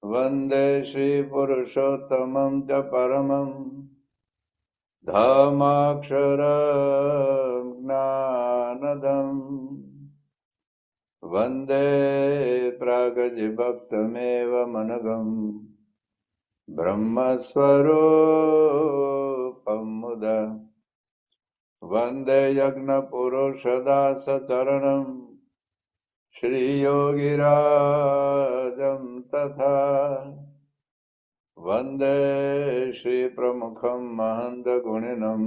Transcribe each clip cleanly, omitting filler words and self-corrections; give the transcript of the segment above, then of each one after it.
વંદે શ્રી પુરુષોત્તમં ચ પરમં ધમ્માક્ષરં જ્ઞાનદં વંદે પ્રાગજભક્તમેવ મનગં બ્રહ્મસ્વરૂપં મુદા વંદે યજ્ઞપુરુષદાસચરણં શ્રીયોગિરાજં તથા વંદે શ્રીપ્રમુખં મહંતગુણિनं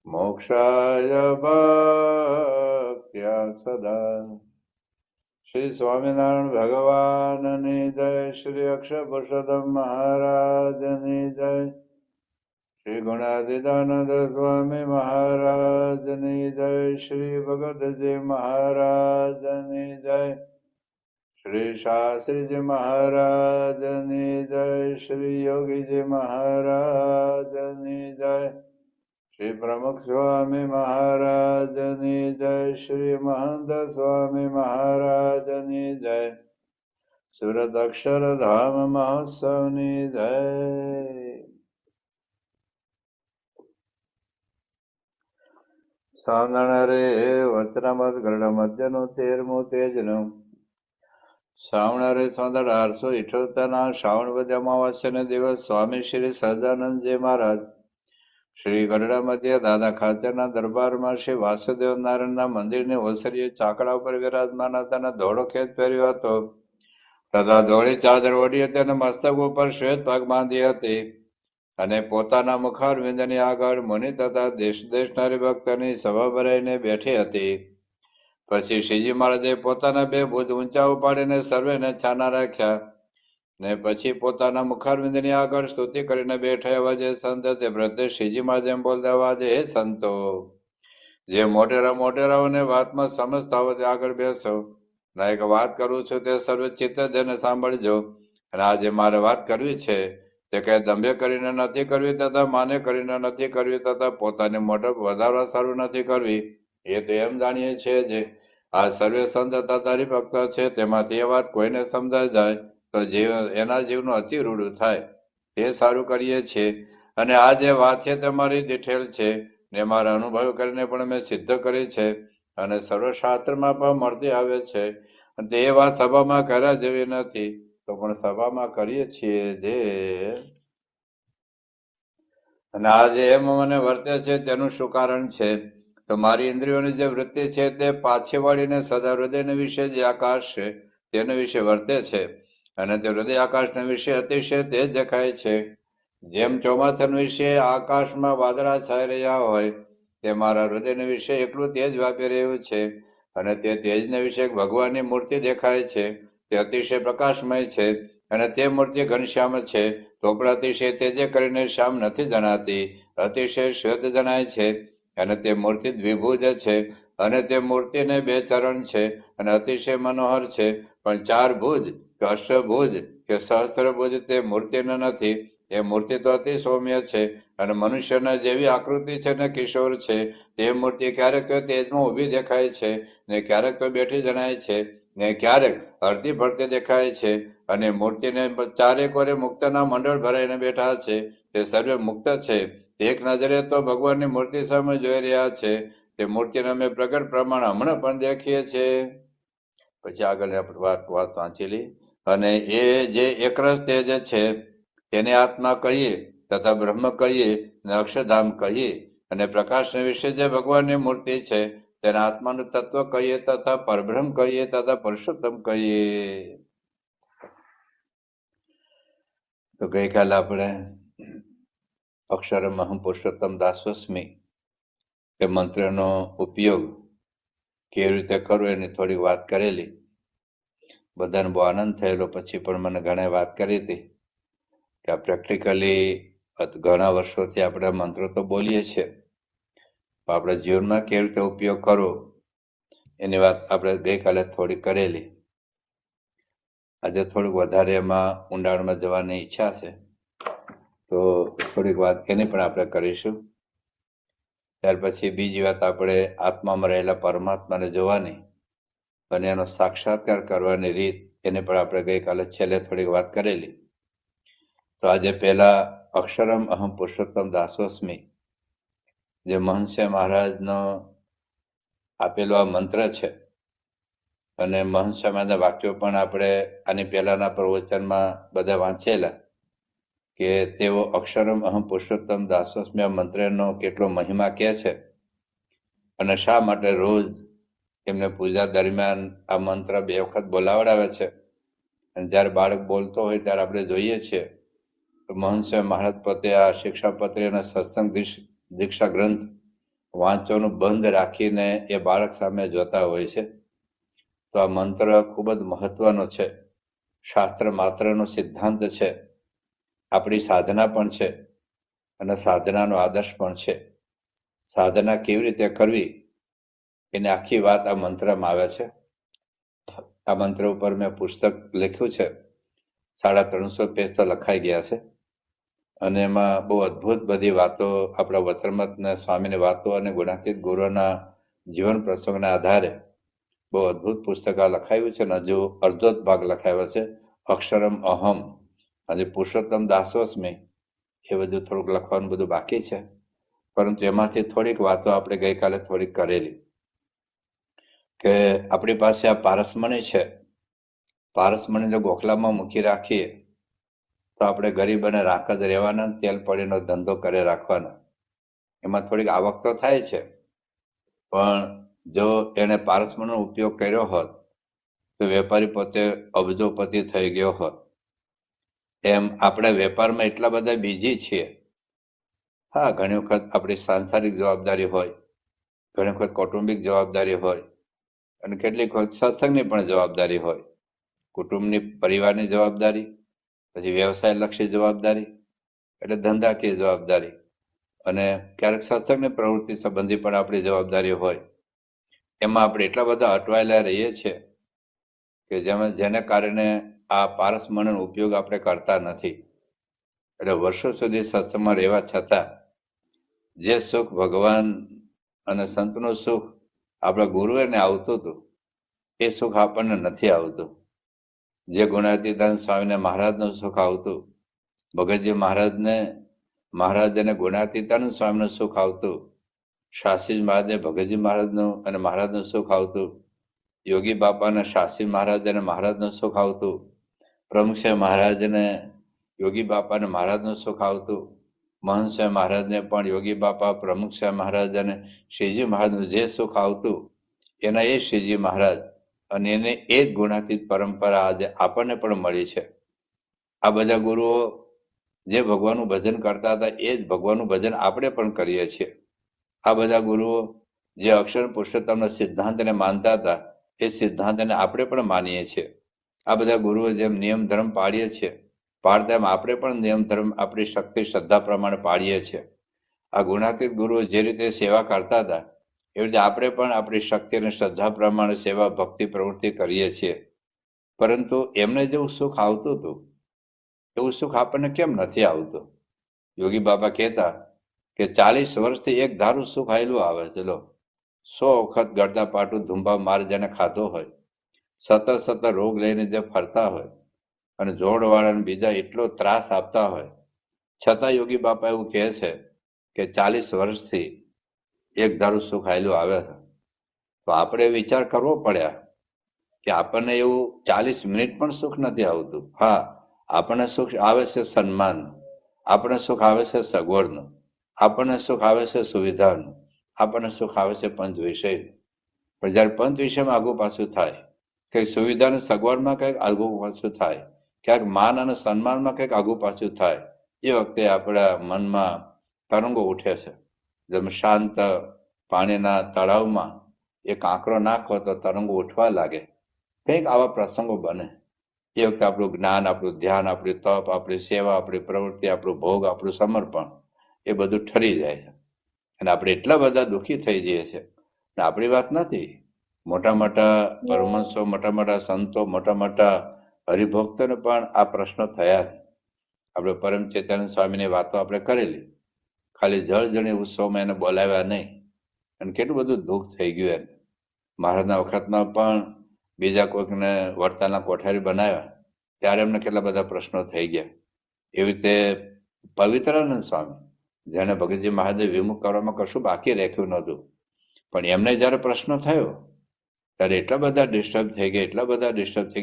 મોક્ષાય ભક્ત્યા સદા. શ્રી સ્વામિનારાયણ ભગવાનની જય. શ્રી અક્ષર પુરુષોત્તમ મહારાજની જય. શ્રી ગુણાતીતાનંદ સ્વામી મહારાજની જય. શ્રી ભગતજી મહારાજની જય. શ્રી શાસ્ત્રીજી મહારાજની જય. શ્રી યોગીજી મહારાજની જય. શ્રી પ્રમુખ સ્વામી મહારાજની જય. શ્રી મહંત સ્વામી મહારાજની જય. સુરત અક્ષરધામ મહોત્સવની જય. શ્રાવણ વચનામત ગરડ મધ્યનું 13મું તેજનું. શ્રાવણ 1878 શ્રાવણ વદ અમાવાસ્યાના દિવસ સ્વામી શ્રી સહજાનંદજી મહારાજ શ્રી ગરડા મધ્ય દાદા ખાચરના દરબારમાં શ્રી વાસુદેવ નારાયણના મંદિરની ઓસરીએ ચાકડા ઉપર વિરાજમાન હતા અને ધોળો ખેત પહેર્યો હતો તથા ધોળી ચાદર ઓઢી હતી અને મસ્તક ઉપર શ્વેત પગ બાંધી હતી અને પોતાના મુખારવિંદની આગળ મુનિ તથા દેશ દેશના હરિભક્તની સભા ભરાઈને બેઠી હતી. પછી શ્રીજી મહારાજે પોતાના 2 ભુજ ઊંચા ઉપાડીને સર્વેને છાના રાખ્યા ને પછી પોતાના મુખારવિંદની આગળ સ્તુતિ કરીને બેઠા. એવા જે સંત તે વ્રતે શ્રીજી મહારાજ એમ બોલતા અવાજે, હે સંતો, જે મોટેરાઓને વાતમાં સમજતા હોય તે આગળ બેસો. ના એક વાત કરું છું તે સર્વે ચિત્ત જેને સાંભળજો. અને આજે મારે વાત કરવી છે તે કઈ દંભે કરીને નથી કરવી તથા માને કરીને નથી કરવી તથા પોતાની મોટપ વધારવા સારું નથી કરવી. એ તો એમ જાણીએ છીએ જે આ સર્વે સંત તથા હરિભક્ત છે તેમાંથી એ વાત કોઈને સમજાઈ જાય તો એના જીવનું અતિ રૂડું થાય તે સારું કરીએ છીએ. અને આ જે વાત છે તે મારી ડિટેલ છે ને મારા અનુભવ કરીને પણ મેં સિદ્ધ કરી છે અને સર્વશાસ્ત્રમાં પણ મળતી આવે છે. અને એ વાત સભામાં કર્યા જેવી નથી તો પણ સભામાં કરીએ છીએ જે. અને આ જે એમ મને વર્તે છે તેનું શું કારણ છે તો મારી ઇન્દ્રિયોની જે વૃત્તિ છે તે પાછી વાળીને સદા હૃદયને વિશે જે આકાશ છે તેને વિશે વર્તે છે અને તે હૃદય આકાશના વિશે અતિશય તેજ દેખાય છે. જેમ ચોમાસાના વિશે આકાશમાં વાદળા છાઈ રહ્યા હોય તે મારા હૃદયને વિશે એટલું તેજ વ્યાપી રહ્યું છે અને તે તેજને વિશે ભગવાનની મૂર્તિ દેખાય છે. તે અતિશય પ્રકાશમય છે અને તે મૂર્તિ ઘનશ્યામ છે તો પણ અતિશય તેજે કરીને શ્યામ નથી જણાતી, અતિશય શ્વેત જણાય છે. અને તે મૂર્તિ દ્વિભુજ છે અને તે મૂર્તિને 2 ચરણ છે અને અતિશય મનોહર છે. પણ 4 ભુજ કે અષ્ટભુજ કે સહસ્ત્રભુજ તે મૂર્તિને નથી. એ મૂર્તિ તો અતિ સૌમ્ય છે અને મનુષ્યના જેવી આકૃતિ છે ને કિશોર છે. તે મૂર્તિ ક્યારેક તો તેજમાં ઊભી દેખાય છે ને ક્યારેક તો બેઠી જણાય છે ને ક્યારેક અડધી ફરતી દેખાય છે. અને મૂર્તિને 4 કોરે મુક્તના મંડળ ભરાઈને બેઠા છે. તે સર્વે મુક્ત છે. એક નજરે તો ભગવાનની મૂર્તિ સામે જોઈ રહ્યા છે. તે મૂર્તિને અમે પ્રગટ પ્રમાણ હમણાં પણ દેખીએ છીએ. પછી આગળ આપણે વાત વાંચી લઈ. અને એ જે એકરસ તેજ છે તેને આત્મા કહીએ તથા બ્રહ્મ કહીએ અને અક્ષરધામ કહીએ અને પ્રકાશને વિશે જે ભગવાનની મૂર્તિ છે તેને આત્માનું તત્વ કહીએ તથા પરબ્રહ્મ કહીએ તથા પુરુષોત્તમ કહીએ. તો ગઈકાલે આપણે અક્ષરમહં પુરુષોત્તમ દાસોસ્મી એ મંત્રનો ઉપયોગ કેવી રીતે કરવો એની થોડી વાત કરેલી. બધાને બહુ આનંદ થયેલો. પછી પણ મને ઘણા વાત કરી હતી કે આ પ્રેક્ટિકલી ઘણા વર્ષોથી આપણે મંત્રો તો બોલીએ છીએ પણ આપણે જીવનમાં કેવી રીતે ઉપયોગ કરવો એની વાત આપણે ગઈકાલે થોડી કરેલી. આજે થોડુંક વધારે એમાં ઊંડાણમાં જવાની ઈચ્છા છે તો થોડીક વાત એની પણ આપણે કરીશું. ત્યાર પછી બીજી વાત આપણે આત્મામાં રહેલા પરમાત્માને જોવાની અને એનો સાક્ષાત્કાર કરવાની રીત એને પણ આપણે ગઈકાલે છેલ્લે થોડીક વાત કરેલી. તો આજે પહેલા અક્ષરમ અહમ પુરુષોત્તમ દાસોસ્મી, જે મહંસે મહારાજનો આપેલો આ મંત્ર છે, અને મહંસ સ્વામીના વાક્યો પણ આપણે આની પહેલાના પ્રવચનમાં બધા વાંચેલા, કે તેઓ અક્ષરમ અહમ પુરુષોત્તમ દાસોસ્મી આ મંત્રનો કેટલો મહિમા કહે છે, અને શા માટે રોજ એમને પૂજા દરમિયાન આ મંત્ર 2 વખત બોલાવડાવે છે. અને જ્યારે બાળક બોલતો હોય ત્યારે આપણે જોઈએ છીએ તો મહંસ મહારાજ પોતે આ શિક્ષાપત્રી અને સત્સંગ દીક્ષા ગ્રંથ વાંચવાનું બંધ રાખીને એ બાળક સામે જોતા હોય છે. તો આ મંત્ર ખૂબ જ મહત્વનો છે, શાસ્ત્ર માત્રનો સિદ્ધાંત છે, આપણી સાધના પણ છે, અને સાધનાનો આદર્શ પણ છે. સાધના કેવી રીતે કરવી એની આખી વાત આ મંત્રમાં આવે છે. આ મંત્ર ઉપર મેં પુસ્તક લખ્યું છે, 350 પેજ તો લખાઈ ગયા છે, અને એમાં બહુ અદ્ભુત બધી વાતો આપણા વતરમતના સ્વામીની વાતો અને ગુણાતીત ગુરુના જીવન પ્રસંગના આધારે બહુ અદ્ભુત પુસ્તક આ લખાયું છે. અને હજુ અડધો જ ભાગ લખાયો છે, અક્ષરમ અહમ અને પુરુષોત્તમ દાસોસ્મી, એ બધું થોડુંક લખવાનું બધું બાકી છે. પરંતુ એમાંથી થોડીક વાતો આપણે ગઈકાલે થોડીક કરેલી, કે આપણી પાસે આ પારસમણી છે, પારસમણીને ગોખલામાં મૂકી રાખીએ તો આપણે ગરીબ અને રાખ જ રહેવાના, તેલ પડીનો ધંધો કરે રાખવાના. એમાં થોડીક આવક તો થાય છે, પણ જો એને પારસમણીનો ઉપયોગ કર્યો હોત તો વેપારી પોતે અબજોપતિ થઈ ગયો હોત. એમ આપણે વેપારમાં એટલા બધા બીજી છીએ. હા, ઘણી વખત આપણી સાંસારિક જવાબદારી હોય, ઘણી વખત કૌટુંબિક જવાબદારી હોય, અને કેટલીક વખત સત્સંગની પણ જવાબદારી હોય. કુટુંબની, પરિવારની જવાબદારી, પછી વ્યવસાય લક્ષી જવાબદારી, એટલે ધંધાકીય જવાબદારી, અને ક્યારેક સત્સંગની પ્રવૃત્તિ સંબંધી પણ આપણી જવાબદારી હોય. એમાં આપણે એટલા બધા અટવાયેલા રહીએ છીએ કે જેને કારણે આ પારસમણીનો ઉપયોગ આપણે કરતા નથી. એટલે વર્ષો સુધી સત્સંગમાં રહેવા છતાં જે સુખ ભગવાન અને સંતનું સુખ આપણા ગુરુને આવતું હતું, એ સુખ આપણને નથી આવતું. જે ગુણાતીતાનંદ સ્વામીને મહારાજનું સુખ આવતું, ભગતજી મહારાજને ગુણાતીતાનંદ સ્વામીનું સુખ આવતું, શાસ્ત્રી મહારાજને ભગતજી મહારાજનું અને મહારાજનું સુખ આવતું, યોગી બાપાને શાસ્ત્રી મહારાજ અને મહારાજનું સુખ આવતું, પ્રમુખ મહારાજને યોગી બાપાને મહારાજનું સુખ આવતું, મહંત મહારાજને પણ યોગી બાપા, પ્રમુખ મહારાજ અને શ્રીજી મહારાજનું જે સુખ આવતું, એના એ શ્રીજી મહારાજ અને એને એ જ ગુણાતીત પરંપરા આજે આપણને પણ મળી છે. આ બધા ગુરુઓ જે ભગવાનનું ભજન કરતા હતા એ જ ભગવાનનું ભજન આપણે પણ કરીએ છીએ. આ બધા ગુરુઓ જે અક્ષર પુરુષોત્તમના સિદ્ધાંતને માનતા હતા એ સિદ્ધાંતને આપણે પણ માનીએ છીએ. આ બધા ગુરુઓ જેમ નિયમ ધર્મ પાળીએ છીએ, પાળતા એમ આપણે પણ નિયમ ધર્મ આપણી શક્તિ શ્રદ્ધા પ્રમાણે પાળીએ છીએ. આ ગુણાતીત ગુરુઓ જે રીતે સેવા કરતા હતા એવી રીતે આપણે પણ આપણી શક્તિ અને શ્રદ્ધા પ્રમાણે સેવા ભક્તિ પ્રવૃત્તિ કરીએ છીએ. પરંતુ એમને જેવું સુખ આવતું હતું એવું સુખ આપણને કેમ નથી આવતું? યોગી બાબા કહેતા કે 40 વર્ષથી એક ધારું સુખ આયેલું આવે છે. 100 વખત ગળદા પાટું ધુંબા માર જેને ખાધો હોય, સતત રોગ લઈને જે ફરતા હોય, અને જોડવાળાને બીજા એટલો ત્રાસ આપતા હોય, છતાં યોગી બાપા એવું કહે છે કે 40 વર્ષથી એક ધારું સુખ આયેલું આવે છે. તો આપણે વિચાર કરવો પડ્યા કે આપણને એવું 40 મિનિટ પણ સુખ નથી આવતું. હા, આપણને સુખ આવે છે સન્માન, આપણને સુખ આવે છે સગવડનું, આપણને સુખ આવે છે સુવિધાનું, આપણને સુખ આવે છે પંચ વિષય. પણ જયારે પંચ વિષયમાં આગુ પાછું થાય, કંઈક સુવિધા અને સગવડમાં કંઈક આગુ પાછું થાય, ક્યાંક માન અને સન્માનમાં કંઈક આગુ પાછું થાય, એ વખતે આપણા મનમાં તરંગો ઉઠે છે. જેમ શાંત પાણીના તળાવમાં એક આંકડો નાખો તો તરંગો ઉઠવા લાગે, કંઈક આવા પ્રસંગો બને. એ વખતે આપણું જ્ઞાન, આપણું ધ્યાન, આપણી તપ, આપણી સેવા, આપણી પ્રવૃત્તિ, આપણું ભોગ, આપણું સમર્પણ એ બધું ઠરી જાય છે. અને આપણે એટલા બધા દુઃખી થઈ જઈએ છીએ. આપણી વાત નથી, મોટા મોટા પરમહંસો, મોટા મોટા સંતો, મોટા મોટા હરિભક્તોને પણ આ પ્રશ્નો થયા છે. આપણે પરમ ચેતન સ્વામીની વાતો આપણે કરેલી, ખાલી જળજણી ઉત્સવમાં એને બોલાવ્યા નહીં, અને કેટલું બધું દુઃખ થઈ ગયું એને. મહારાજના વખતમાં પણ બીજા કોઈકને વડતાલના કોઠારી બનાવ્યા ત્યારે એમને કેટલા બધા પ્રશ્નો થઈ ગયા. એવી રીતે પવિત્રાનંદ સ્વામી, જેને ભગતજી મહાદેવ વિમુખ કરવામાં કશું બાકી રાખ્યું નહોતું, પણ એમને જયારે પ્રશ્ન થયો ત્યારે એટલા બધા ડિસ્ટર્બ થઈ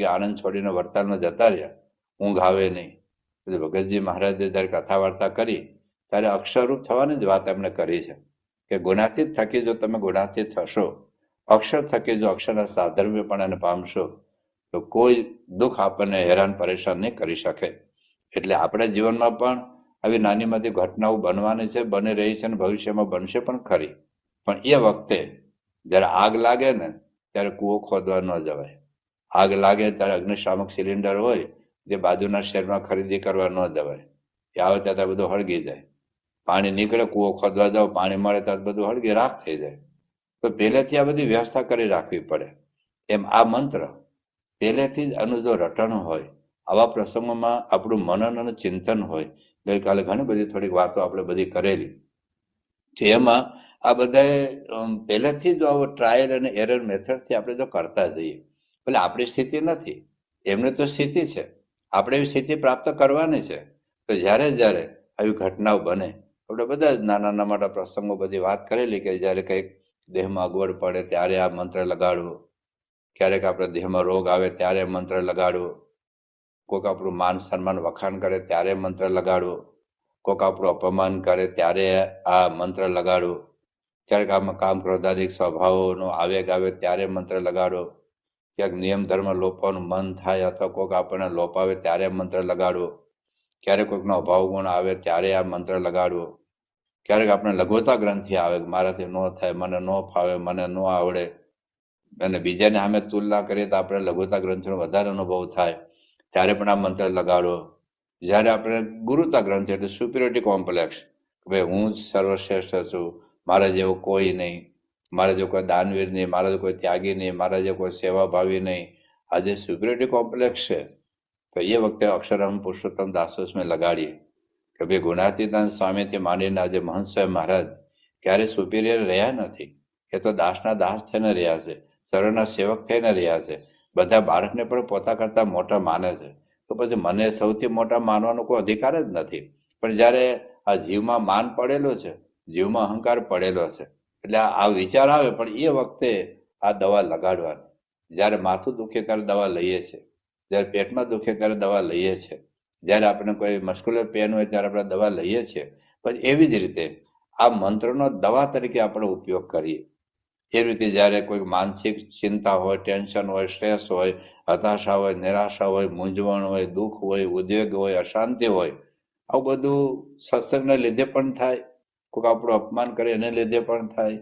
ગયા, આનંદ છોડીને વડતાલમાં જતા રહ્યા, ઊંઘ આવે નહીં. પછી ભગતજી મહારાજે જયારે કથા વાર્તા કરી ત્યારે અક્ષરરૂપ થવાની જ વાત એમણે કરી છે કે ગુણાતીત થકી જો તમે ગુણાતીત થશો, અક્ષર થકી જો અક્ષરના સાધર્મ્યપણાને પામશો તો કોઈ દુઃખ આપણને હેરાન પરેશાન નહીં કરી શકે. એટલે આપણા જીવનમાં પણ આવી નાની મોટી ઘટનાઓ બનવાની છે, બની રહી છે અને ભવિષ્યમાં બનશે પણ ખરી. પણ એ વખતે જયારે આગ લાગે ને ત્યારે કૂવો ખોદવા ન જવાય. આગ લાગે ત્યારે અગ્નિશામક સિલિન્ડર હોય જે બાજુના શહેરમાં ખરીદી કરવા ન જવાય. એ આવે ત્યાં બધું હળગી જાય. પાણી નીકળે, કૂવો ખોદવા જાવ, પાણી મળે ત્યાં બધું હળગી રાખ થઈ જાય. તો પહેલેથી આ બધી વ્યવસ્થા કરી રાખવી પડે. એમ આ મંત્ર પહેલેથી જ આનું જો રટણ હોય, આવા પ્રસંગોમાં આપણું મનન અને ચિંતન હોય. ગઈકાલે ઘણી બધી થોડીક વાતો આપણે બધી કરેલી, એમાં આ બધા પહેલેથી જો આવો ટ્રાયલ અને એરર મેથડથી આપણે જો કરતા જઈએ, એટલે આપણી સ્થિતિ નથી, એમને તો સ્થિતિ છે, આપણે એવી સ્થિતિ પ્રાપ્ત કરવાની છે. તો જ્યારે જ્યારે આવી ઘટનાઓ બને, આપણે બધા જ નાના મોટા પ્રસંગો બધી વાત કરેલી કે જ્યારે કંઈક દેહમાં અગવડ પડે ત્યારે આ મંત્ર લગાડવો, ક્યારેક આપણે દેહમાં રોગ આવે ત્યારે મંત્ર લગાડવો, કોઈક આપણું માન સન્માન વખાણ કરે ત્યારે મંત્ર લગાડવો, કોઈક આપણું અપમાન કરે ત્યારે આ મંત્ર લગાડવો, ક્યારેક આમાં કામ ક્રોધાદિક સ્વભાવોનો આવેગ આવે ત્યારે મંત્ર લગાડવો, ક્યાંક નિયમ ધર્મ લોપવાનું મન થાય અથવા કોઈક આપણને લોપાવે ત્યારે મંત્ર લગાડવો, ક્યારેક કોઈકનો અભાવ ગુણ આવે ત્યારે આ મંત્ર લગાડવો, ક્યારેક આપણે લઘુતા ગ્રંથિ આવે, મારાથી ન થાય, મને ન ફાવે, મને ન આવડે, અને બીજાને સામે તુલના કરીએ તો આપણે લઘુતા ગ્રંથિનો વધારે અનુભવ થાય ત્યારે પણ આ મંત્ર લગાડવો. જ્યારે આપણે ગુરુતા ગ્રંથિ એટલે સુપિરિયોરિટી કોમ્પ્લેક્સ, ભાઈ હું જ સર્વશ્રેષ્ઠ છું, મારા જેવો કોઈ નહીં, મારા જેવો કોઈ દાનવીર નહીં, મારા જેવો કોઈ ત્યાગી નહીં, મારા જેવો કોઈ સેવાભાવી નહીં, આ જે સુપિરિયોરિટી કોમ્પ્લેક્સ છે, તો એ વખતે અક્ષરમ પુરુષોત્તમ દાસોસ્મે લગાડીએ કે ભાઈ ગુણાતીતાનંદ સ્વામીથી માંડીને આજે મહંત સ્વામી મહારાજ ક્યારે સુપિરિયર રહ્યા નથી. એ તો દાસના દાસ થઈને રહ્યા છે, સર્વના સેવક થઈને રહ્યા છે, બધા બાળકને પણ પોતા કરતા મોટા માને છે. તો પછી મને સૌથી મોટા માનવાનો કોઈ અધિકાર જ નથી. પણ જ્યારે આ જીવમાં માન પડેલો છે, જીવમાં અહંકાર પડેલો છે, એટલે આ વિચાર આવે. પણ એ વખતે આ દવા લગાડવાની. જ્યારે માથું દુખે ત્યારે દવા લઈએ છીએ, જ્યારે પેટમાં દુખે ત્યારે દવા લઈએ છીએ, જ્યારે આપણે કોઈ મસ્ક્યુલર પેન હોય ત્યારે આપણે દવા લઈએ છીએ. પછી એવી જ રીતે આ મંત્રનો દવા તરીકે આપણે ઉપયોગ કરીએ. એ રીતે જ્યારે કોઈ માનસિક ચિંતા હોય, ટેન્શન હોય, સ્ટ્રેસ હોય, હતાશા હોય, નિરાશા હોય, મૂંઝવણ હોય, દુઃખ હોય, ઉદ્વેગ હોય, અશાંતિ હોય, આવું બધું સત્સંગને લીધે પણ થાય, કોઈક આપણું અપમાન કરે એને લીધે પણ થાય,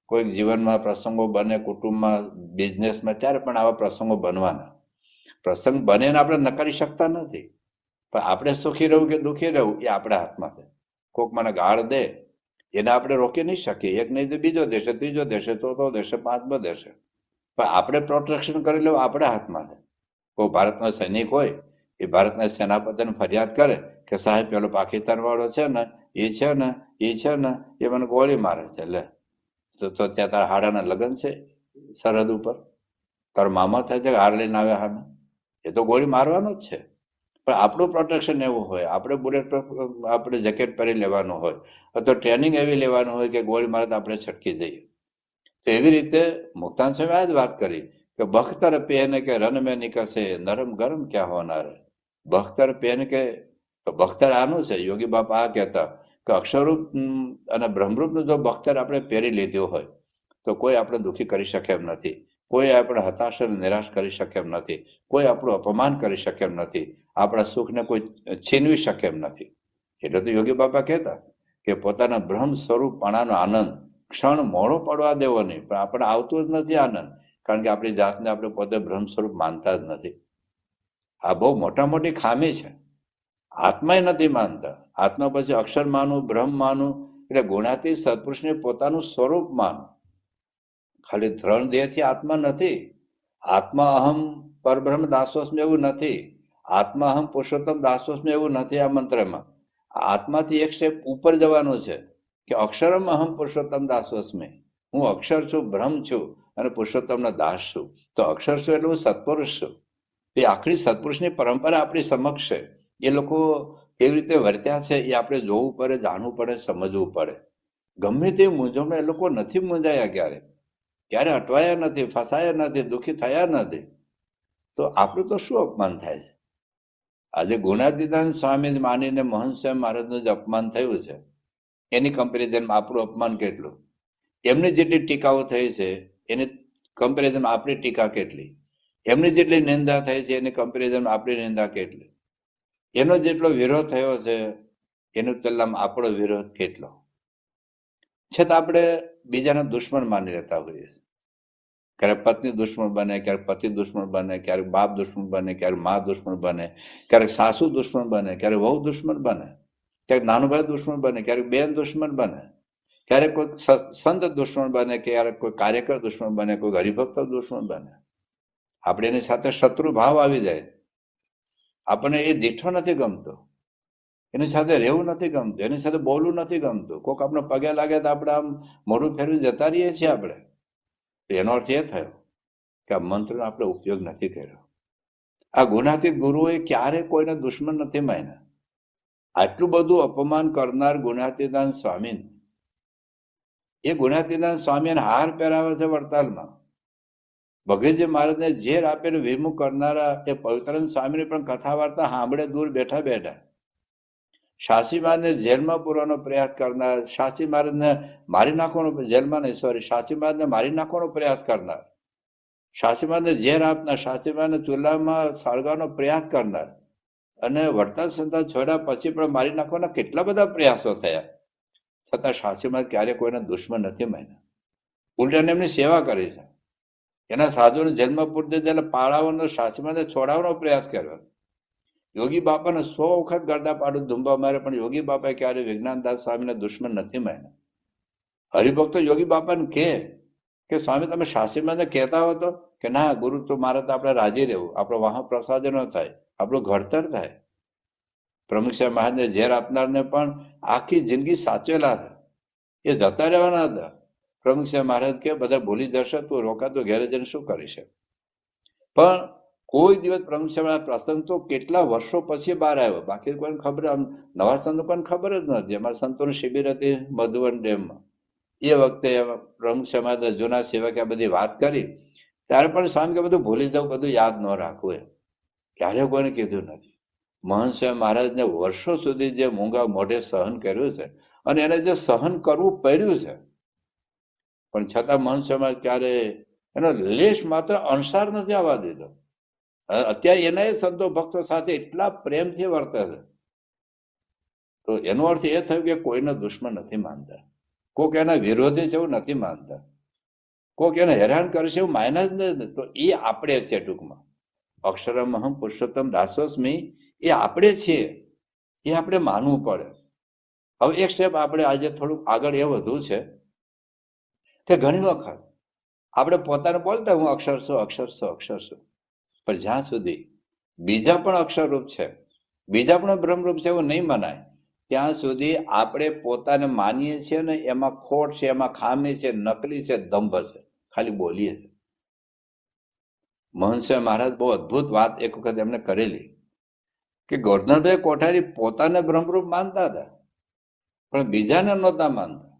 કોઈક જીવનમાં પ્રસંગો બને, કુટુંબમાં, બિઝનેસમાં, ત્યારે પણ આવા પ્રસંગો બનવાના. પ્રસંગ બને ને આપણે નકારી શકતા નથી, પણ આપણે સુખી રહેવું કે દુઃખી રહેવું એ આપણા હાથમાં છે. કોઈક મને ગાળ દે એને આપણે રોકી નહીં શકીએ, એક નહીં તો બીજો દેશે, ત્રીજો દેશે, ચોથો દેશે, પાંચમો દેશે, પણ આપણે પ્રોટેક્શન કરી લેવું આપણા હાથમાં છે. કોઈ ભારતનો સૈનિક હોય, એ ભારતના સેનાપતિને ફરિયાદ કરે કે સાહેબ પેલો પાકિસ્તાન વાળો છે ને એ મને ગોળી મારે છે, લે તો ત્યાં તારા હાડાના લગ્ન છે સરહદ ઉપર, તારો મામા થાય છે હાર લઈને આવ્યા હામે, એ તો ગોળી મારવાનો જ છે. પણ આપણું પ્રોટેક્શન એવું હોય, આપણે બુલેટ આપણે જેકેટ પહેરી લેવાનું હોય, અથવા ટ્રેનિંગ એવી લેવાનું હોય કે ગોળી મારે તો આપણે છટકી જઈએ. તો એવી રીતે મુક્તાન સ્વામી આ જ વાત કરી કે બખ્તર પહેને કે રન મેં નિકસે નરમ ગરમ ક્યાં હોનાર. બખ્તર પહેન કે, તો બખ્તર આનું છે, યોગી બાપા આ કહેતા કે અક્ષરરૂપ અને બ્રહ્મરૂપનું જો બખ્તર આપણે પહેરી લીધું હોય તો કોઈ આપણે દુઃખી કરી શકે એમ નથી, કોઈ આપણે હતાશ અને નિરાશ કરી શકે એમ નથી, કોઈ આપણું અપમાન કરી શકે એમ નથી, આપણા સુખને કોઈ છીનવી શકે એમ નથી. એટલે તો યોગી બાપા કહેતા કે પોતાના બ્રહ્મ સ્વરૂપપણાનો આનંદ ક્ષણ મોડો પડવા દેવો નહીં. પણ આપણે આવતું જ નથી આનંદ, કારણ કે આપણી જાતને આપણે પોતે બ્રહ્મ સ્વરૂપ માનતા જ નથી. આ બહુ મોટી ખામી છે. આત્મા નથી માનતા. આત્મા પછી અક્ષર માનું, બ્રહ્મ માનું, એટલે ગુણાતીત સત્પુરુષને પોતાનું સ્વરૂપ માનું. ખાલી ધ્રણ દેહથી આત્મા નથી. આત્મા અહમ પરબ્રહ્મ દાસોસ્મી એવું નથી, આત્મા અહમ પુરુષોત્તમ દાસોસ્મી એવું નથી. આ મંત્રમાં આત્માથી એક સ્ટેપ ઉપર જવાનું છે કે અક્ષરમ અહમ પુરુષોત્તમ દાસોસ્મી, હું અક્ષર છું, બ્રહ્મ છું, અને પુરુષોત્તમનો દાસ છું. તો અક્ષર છું એટલે હું સત્પુરુષ છું. એ આખરી સત્પુરુષની પરંપરા આપણી સમક્ષ છે. એ લોકો કેવી રીતે વર્ત્યા છે એ આપણે જોવું પડે, જાણવું પડે, સમજવું પડે. ગમે તે મૂંઝવણ એ લોકો નથી મૂંઝાયા, ક્યારે અટવાયા નથી, ફસાયા નથી, દુઃખી થયા નથી. તો આપણું તો શું અપમાન થાય છે? આજે ગુણાતીતાન સ્વામી માનીને મહંત સ્વામી મહારાજનું જે અપમાન થયું છે એની કમ્પેરિઝનમાં આપણું અપમાન કેટલું? એમની જેટલી ટીકાઓ થઈ છે એની કમ્પેરિઝનમાં આપણી ટીકા કેટલી? એમની જેટલી નિંદા થઈ છે એની કમ્પેરિઝનમાં આપણી નિંદા કેટલી? એનો જેટલો વિરોધ થયો છે એનું તુલનામાં આપણો વિરોધ કેટલો? છતાં આપણે બીજાના દુશ્મન માની લેતા હોઈએ છીએ. ક્યારેક પત્ની દુશ્મન બને, ક્યારેક પતિ દુશ્મન બને, ક્યારેક બાપ દુશ્મન બને, ક્યારેક મા દુશ્મન બને, ક્યારેક સાસુ દુશ્મન બને, ક્યારેક વહુ દુશ્મન બને, ક્યારેક નાનો ભાઈ દુશ્મન બને, ક્યારેક બેન દુશ્મન બને, ક્યારેક કોઈ સંત દુશ્મન બને, ક્યારેક કોઈ કાર્યકર દુશ્મન બને, કોઈ હરિભક્ત દુશ્મન બને. આપણે એની સાથે શત્રુ ભાવ આવી જાય. આપણને એ દીઠો નથી ગમતો, એની સાથે રહેવું નથી ગમતું, એની સાથે બોલવું નથી ગમતું. કોઈક આપણે પગે લાગે તો આપણે આમ મોઢું ફેરવી જતા રહીએ છીએ આપણે. એનો અર્થ એ થયો કે આ મંત્રનો આપણે ઉપયોગ નથી કર્યો. આ ગુણાતીત ગુરુઓએ ક્યારે કોઈને દુશ્મન નથી માન્યા. આટલું બધું અપમાન કરનાર ગુણાતીતાન સ્વામી, એ ગુણાતીતાન સ્વામીને હાર પહેરાવે છે વડતાલમાં. ભગતજી મહારાજને ઝેર આપીને વિમુખ કરનારા એ પવિત્રાનંદ સ્વામીની પણ કથા વાર્તા સાંભળે દૂર બેઠા બેઠા. શાસ્ત્રી મહારાજને જેલમાં પૂરવાનો પ્રયાસ કરનાર, શાસ્ત્રી મહારાજને મારી નાખવાનો, જેલમાં નહીં સોરી, શાસ્ત્રી મહારાજને મારી નાખવાનો પ્રયાસ કરનાર, શાસ્ત્રી મહારાજને ઝેર આપનાર, શાસ્ત્રી મહારાજને ચૂલામાં સળગાવવાનો પ્રયાસ કરનાર, અને વડતાલ સંતાન છોડ્યા પછી પણ મારી નાખવાના કેટલા બધા પ્રયાસો થયા, છતાં શાસ્ત્રી મહારાજ ક્યારે કોઈના દુશ્મન નથી માન્યા. ઉલટાને એમની સેવા કરી છે. એના સાધુને જેલમાં પૂરતી ત્યારે પાળાવાનો, શાસ્ત્રી મહારાજને છોડાવવાનો પ્રયાસ કર્યો. યોગી બાપાને 100 વખત ગરદા પાડું ધુંબા મારે, પણ યોગી બાપાએ ક્યારે વિજ્ઞાનદાસ સ્વામીને દુશ્મન નથી માન્યા. હરિભક્તો યોગી બાપાને કે સ્વામી તમે શાસ્ત્રી મહારાજને કહેતા હો તો કે ના ગુરુ, તો મારે તો આપણે રાજી રહેવું, આપણો વાહ પ્રસાદ ન થાય, આપણું ઘડતર થાય. પ્રમુખ સાહેબ મહારાજને ઝેર આપનારને પણ આખી જિંદગી સાચવેલા હતા, એ જતા રહેવાના હતા. પ્રમુખ સાહેબ મહારાજ કે બધા ભૂલી જશે, તું રોકાતો ઘેરે જઈને શું કરી છે? પણ કોઈ દિવસ પ્રમુખ સાહેબ પ્રસંગ તો કેટલા વર્ષો પછી બહાર આવ્યો, બાકી કોઈને ખબર, નવા સંતો પણ ખબર જ નથી. અમારા સંતોની શિબિર હતી મધુવન ડેમમાં, એ વખતે પ્રમુખ સમાજ જૂના સેવકે આ બધી વાત કરી, ત્યારે પણ સ્વામી કે બધું ભૂલી જાવ, બધું યાદ ન રાખવું. એ ક્યારે કોઈને કીધું નથી. મહંત સ્વામી મહારાજને વર્ષો સુધી જે મૂંગા મોઢે સહન કર્યું છે, અને એને જે સહન કરવું પડ્યું છે, પણ છતાં મહંત સ્વામી ક્યારે એનો લેશ માત્ર અંસાર નથી આવવા દીધો. અત્યારે એના સંતો ભક્તો સાથે એટલા પ્રેમથી વર્તે છે. તો એનો અર્થ એ થયો કે કોઈનો દુશ્મન નથી માનતા, કોઈક એના વિરોધી છે એવું નથી માનતા, કોઈક એને હેરાન કરે છે એવું માયના જ નથી. તો એ આપણે છે ટૂંકમાં. અક્ષરમહમ પુરુષોત્તમ દાસોસ્મી એ આપણે છીએ, એ આપણે માનવું પડે. હવે એક સ્ટેપ આપણે આજે થોડુંક આગળ એ વધુ છે કે ઘણી વખત આપણે પોતાને બોલતા હું અક્ષર છું, અક્ષર છું, અક્ષર છું, પણ જ્યાં સુધી બીજા પણ અક્ષરરૂપ છે, બીજા પણ બ્રહ્મરૂપ છે એવું નહીં મનાય, ત્યાં સુધી આપણે પોતાને માનીએ છીએ ને એમાં ખોટ છે, એમાં ખામી છે, નકલી છે, દંભ છે, ખાલી બોલીએ છીએ. મહંત સ્વામી મહારાજ બહુ અદભુત વાત એક વખત એમને કરેલી કે ગોરધનભાઈ કોઠારી પોતાને બ્રહ્મરૂપ માનતા હતા, પણ બીજાને નહોતા માનતા,